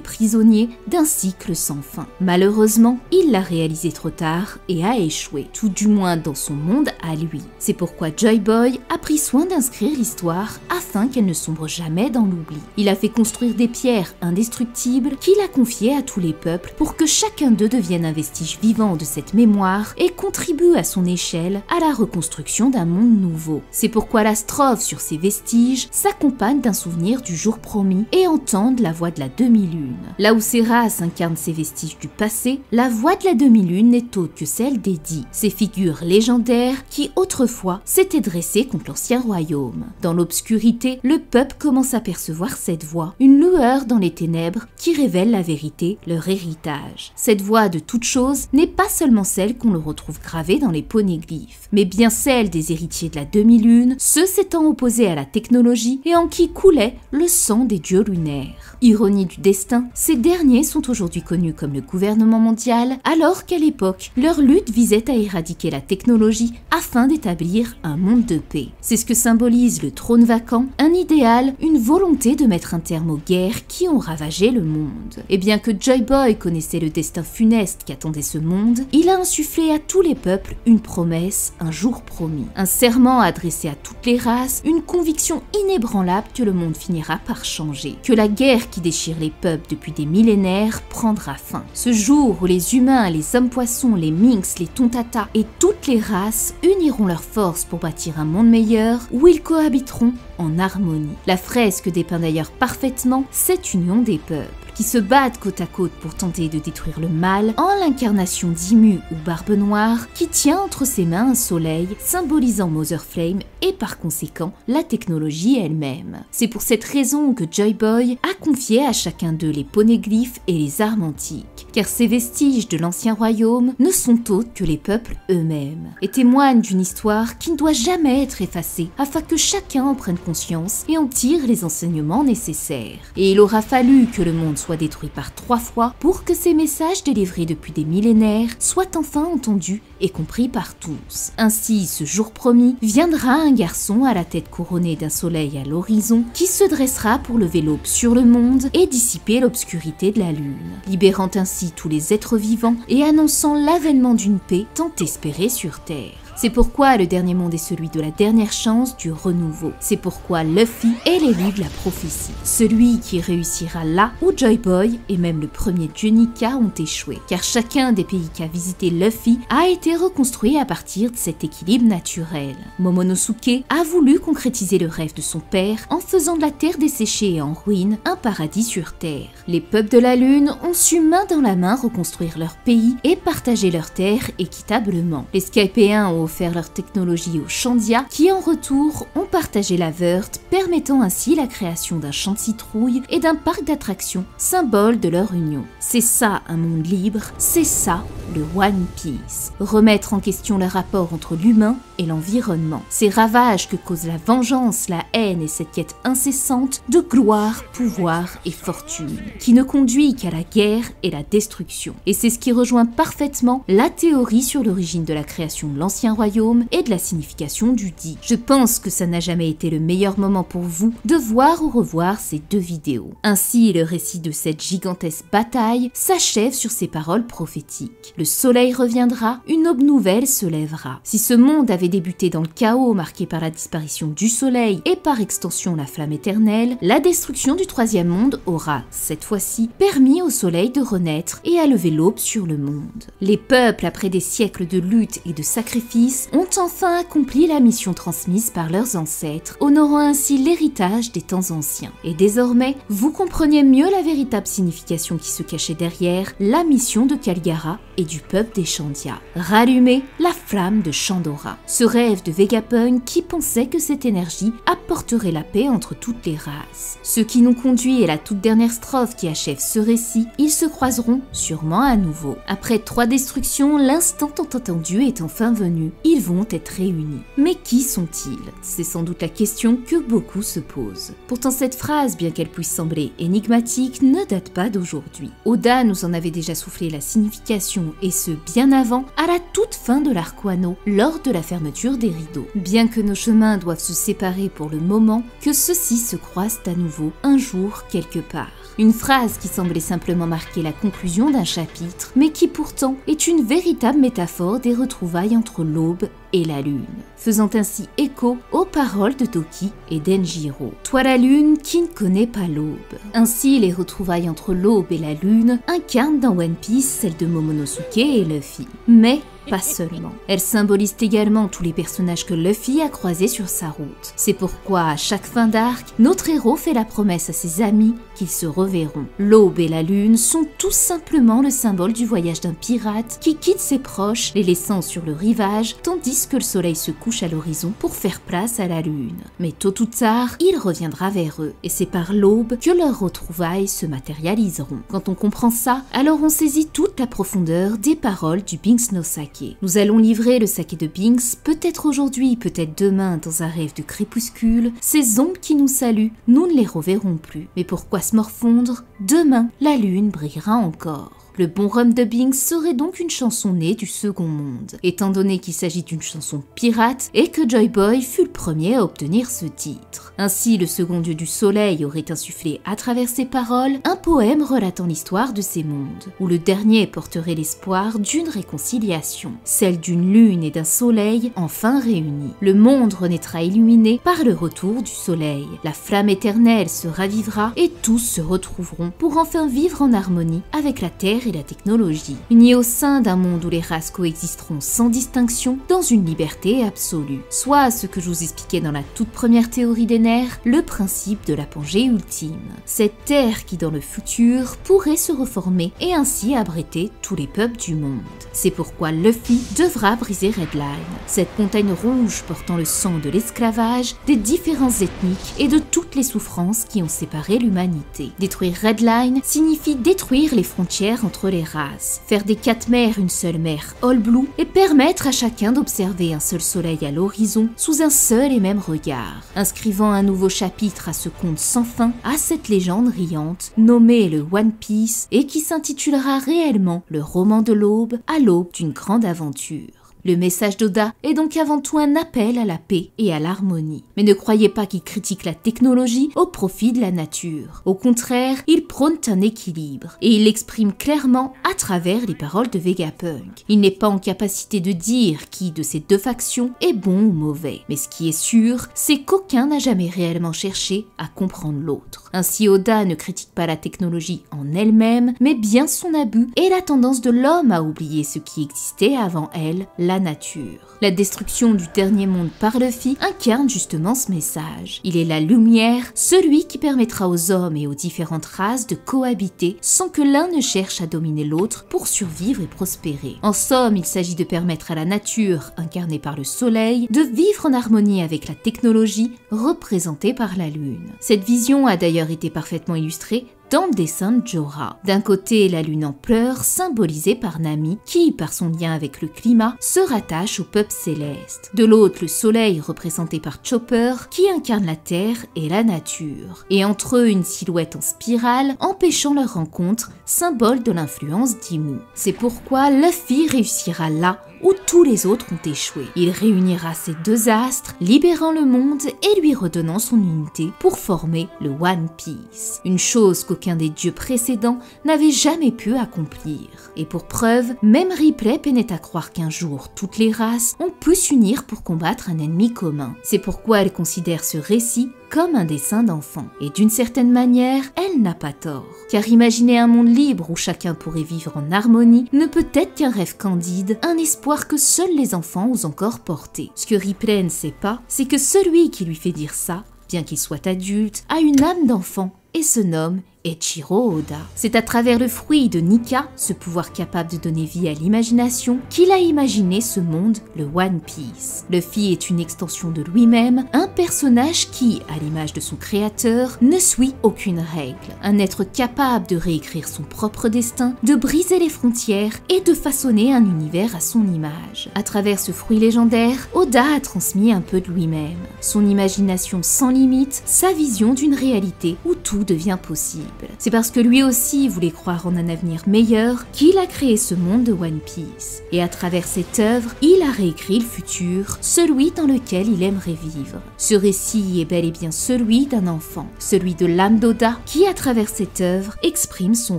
prisonnier d'un cycle sans fin. Malheureusement, il l'a réalisé trop tard et a échoué, tout du moins dans son monde à lui. C'est pourquoi Joy Boy a pris soin d'inscrire l'histoire afin qu'elle ne sombre jamais dans l'oubli. Il a fait construire des pierres indestructibles qu'il a confiées à tous les peuples pour que chacun d'eux devienne un vestige vivant de cette mémoire et contribue à son échelle à la reconstruction d'un monde nouveau. C'est pourquoi la strophe sur ces vestiges s'accompagne d'un souvenir du jour promis et entende la voix de la demi-lune. Là où ces races incarnent ces vestiges du passé, la voix de la demi-lune n'est autre que celle des Dix, ces figures légendaires qui autrefois s'étaient dressées contre l'ancien royaume. Dans l'obscurité, le peuple commence à percevoir cette voix, une lueur dans les ténèbres qui révèle la vérité, leur héritage. Cette voix de toute chose n'est pas seulement celle qu'on le retrouve gravée dans les poneglyphes, mais bien celle des héritiers de la demi-lune, ceux s'étant opposés à la technologie et en qui coulait le sang des dieux lunaires. Ironie du destin, ces derniers sont aujourd'hui connus comme le gouvernement mondial, alors qu'à l'époque, leur lutte visait à éradiquer la technologie afin d'établir un monde de paix. C'est ce que symbolise le trône vacant, un idéal, une volonté de mettre un terme aux guerres qui ont ravagé le monde. Et bien que Joy Boy connaissait le destin funeste qu'attendait ce monde, il a insufflé à tous les peuples une promesse, un jour promis, un serment adressé à toutes les races, une conviction inébranlable que le monde finira par changer, que la guerre qui déchire les peuples depuis des millénaires prendra fin. Ce jour où les humains, les hommes-poissons, les minx, les tontata et toutes les races uniront leurs forces pour bâtir un monde meilleur où ils cohabiteront en harmonie. La fresque dépeint d'ailleurs parfaitement cette union des peuples, qui se battent côte à côte pour tenter de détruire le mal, en l'incarnation d'Imu ou Barbe Noire, qui tient entre ses mains un soleil symbolisant Mother Flame et par conséquent la technologie elle-même. C'est pour cette raison que Joy Boy a confié à chacun d'eux les poneglyphes et les armes antiques, car ces vestiges de l'ancien royaume ne sont autres que les peuples eux-mêmes, et témoignent d'une histoire qui ne doit jamais être effacée afin que chacun en prenne conscience et en tire les enseignements nécessaires. Et il aura fallu que le monde soit détruit par 3 fois pour que ces messages délivrés depuis des millénaires soient enfin entendus et compris par tous. Ainsi, ce jour promis, viendra un garçon à la tête couronnée d'un soleil à l'horizon qui se dressera pour lever l'aube sur le monde et dissiper l'obscurité de la lune, libérant ainsi tous les êtres vivants et annonçant l'avènement d'une paix tant espérée sur Terre. C'est pourquoi le dernier monde est celui de la dernière chance, du renouveau. C'est pourquoi Luffy est l'élu de la prophétie. Celui qui réussira là où Joy Boy et même le premier dieu Nika ont échoué. Car chacun des pays qu'a visité Luffy a été reconstruit à partir de cet équilibre naturel. Momonosuke a voulu concrétiser le rêve de son père en faisant de la terre desséchée et en ruine un paradis sur terre. Les peuples de la lune ont su main dans la main reconstruire leur pays et partager leurs terres équitablement. Les Skypéens ont offert leur technologie aux Chandia qui en retour ont partagé la Verte, permettant ainsi la création d'un champ de citrouille et d'un parc d'attractions, symbole de leur union. C'est ça un monde libre, c'est ça le One Piece. Remettre en question le rapport entre l'humain et l'environnement. Ces ravages que cause la vengeance, la haine et cette quête incessante de gloire, pouvoir et fortune, qui ne conduit qu'à la guerre et la destruction. Et c'est ce qui rejoint parfaitement la théorie sur l'origine de la création de l'ancien l'ancien royaume et de la signification du dit. Je pense que ça n'a jamais été le meilleur moment pour vous de voir ou revoir ces deux vidéos. Ainsi, le récit de cette gigantesque bataille s'achève sur ces paroles prophétiques. Le soleil reviendra, une aube nouvelle se lèvera. Si ce monde avait débuté dans le chaos marqué par la disparition du soleil et par extension la flamme éternelle, la destruction du troisième monde aura, cette fois-ci, permis au soleil de renaître et à lever l'aube sur le monde. Les peuples, après des siècles de lutte et de sacrifices, ont enfin accompli la mission transmise par leurs ancêtres, honorant ainsi l'héritage des temps anciens. Et désormais, vous comprenez mieux la véritable signification qui se cachait derrière la mission de Kalgara et du peuple des Chandia. Rallumer la flamme de Chandora. Ce rêve de Vegapunk qui pensait que cette énergie apporterait la paix entre toutes les races. Ce qui nous conduit à la toute dernière strophe qui achève ce récit, ils se croiseront sûrement à nouveau. Après 3 destructions, l'instant tant attendu est enfin venu. Ils vont être réunis. Mais qui sont-ils? C'est sans doute la question que beaucoup se posent. Pourtant cette phrase, bien qu'elle puisse sembler énigmatique, ne date pas d'aujourd'hui. Oda nous en avait déjà soufflé la signification, et ce bien avant, à la toute fin de l'arc Wano, lors de la fermeture des rideaux. Bien que nos chemins doivent se séparer pour le moment, que ceux-ci se croisent à nouveau un jour quelque part. Une phrase qui semblait simplement marquer la conclusion d'un chapitre, mais qui pourtant est une véritable métaphore des retrouvailles entre l'aube et la lune, faisant ainsi écho aux paroles de Toki et Denjiro. Toi la lune qui ne connaît pas l'aube. Ainsi, les retrouvailles entre l'aube et la lune incarnent dans One Piece celles de Momonosuke et Luffy. Mais pas seulement. Elles symbolisent également tous les personnages que Luffy a croisés sur sa route. C'est pourquoi, à chaque fin d'arc, notre héros fait la promesse à ses amis qu'ils se reverront. L'aube et la lune sont tout simplement le symbole du voyage d'un pirate qui quitte ses proches, les laissant sur le rivage, tandis que le soleil se couche à l'horizon pour faire place à la lune. Mais tôt ou tard, il reviendra vers eux, et c'est par l'aube que leurs retrouvailles se matérialiseront. Quand on comprend ça, alors on saisit toute la profondeur des paroles du Binks no Sake. Nous allons livrer le saké de Binks, peut-être aujourd'hui, peut-être demain, dans un rêve de crépuscule. Ces ombres qui nous saluent, nous ne les reverrons plus. Mais pourquoi se morfondre? Demain, la lune brillera encore. Le bon rhum de Binks serait donc une chanson née du second monde, étant donné qu'il s'agit d'une chanson pirate et que Joy Boy fut le premier à obtenir ce titre. Ainsi, le second dieu du soleil aurait insufflé à travers ses paroles un poème relatant l'histoire de ces mondes, où le dernier porterait l'espoir d'une réconciliation, celle d'une lune et d'un soleil enfin réunis. Le monde renaîtra illuminé par le retour du soleil, la flamme éternelle se ravivera et tous se retrouveront pour enfin vivre en harmonie avec la terre et la technologie, unis au sein d'un monde où les races coexisteront sans distinction dans une liberté absolue. Soit ce que je vous expliquais dans la toute première théorie des nerfs, le principe de la Pangée ultime. Cette terre qui dans le futur pourrait se reformer et ainsi abriter tous les peuples du monde. C'est pourquoi Luffy devra briser Redline, cette montagne rouge portant le sang de l'esclavage, des différences ethniques et de toutes les souffrances qui ont séparé l'humanité. Détruire Redline signifie détruire les frontières entre les races, faire des 4 mers une seule mer All Blue et permettre à chacun d'observer un seul soleil à l'horizon sous un seul et même regard, inscrivant un nouveau chapitre à ce conte sans fin, à cette légende riante nommée le One Piece et qui s'intitulera réellement le roman de l'aube à l'aube d'une grande aventure. Le message d'Oda est donc avant tout un appel à la paix et à l'harmonie. Mais ne croyez pas qu'il critique la technologie au profit de la nature. Au contraire, il prône un équilibre et il l'exprime clairement à travers les paroles de Vegapunk. Il n'est pas en capacité de dire qui de ces deux factions est bon ou mauvais. Mais ce qui est sûr, c'est qu'aucun n'a jamais réellement cherché à comprendre l'autre. Ainsi, Oda ne critique pas la technologie en elle-même, mais bien son abus et la tendance de l'homme à oublier ce qui existait avant elle, la nature. La destruction du dernier monde par Luffy incarne justement ce message. Il est la lumière, celui qui permettra aux hommes et aux différentes races de cohabiter sans que l'un ne cherche à dominer l'autre pour survivre et prospérer. En somme, il s'agit de permettre à la nature, incarnée par le soleil, de vivre en harmonie avec la technologie représentée par la lune. Cette vision a d'ailleurs été parfaitement illustrée dans le dessin de Jorah. D'un côté, la lune en pleurs, symbolisée par Nami, qui, par son lien avec le climat, se rattache au peuple céleste. De l'autre, le soleil, représenté par Chopper, qui incarne la terre et la nature. Et entre eux, une silhouette en spirale, empêchant leur rencontre, symbole de l'influence d'Imu. C'est pourquoi Luffy réussira là où tous les autres ont échoué. Il réunira ces deux astres, libérant le monde et lui redonnant son unité pour former le One Piece. Une chose qu'aucun des dieux précédents n'avait jamais pu accomplir. Et pour preuve, même Ripley peinait à croire qu'un jour, toutes les races ont pu s'unir pour combattre un ennemi commun. C'est pourquoi elle considère ce récit comme un dessin d'enfant. Et d'une certaine manière, elle n'a pas tort. Car imaginer un monde libre où chacun pourrait vivre en harmonie ne peut être qu'un rêve candide, un espoir que seuls les enfants osent encore porter. Ce que Ripley ne sait pas, c'est que celui qui lui fait dire ça, bien qu'il soit adulte, a une âme d'enfant et se nomme Eiichiro Oda. C'est à travers le fruit de Nika, ce pouvoir capable de donner vie à l'imagination, qu'il a imaginé ce monde, le One Piece. Luffy est une extension de lui-même, un personnage qui, à l'image de son créateur, ne suit aucune règle. Un être capable de réécrire son propre destin, de briser les frontières et de façonner un univers à son image. À travers ce fruit légendaire, Oda a transmis un peu de lui-même. Son imagination sans limite, sa vision d'une réalité où tout devient possible. C'est parce que lui aussi voulait croire en un avenir meilleur qu'il a créé ce monde de One Piece. Et à travers cette œuvre, il a réécrit le futur, celui dans lequel il aimerait vivre. Ce récit est bel et bien celui d'un enfant, celui de l'âme d'Oda qui, à travers cette œuvre, exprime son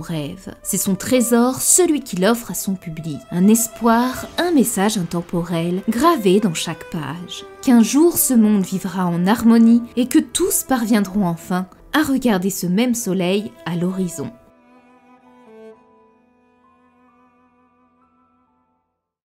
rêve. C'est son trésor, celui qu'il offre à son public. Un espoir, un message intemporel, gravé dans chaque page. Qu'un jour ce monde vivra en harmonie et que tous parviendront enfin à regarder ce même soleil à l'horizon.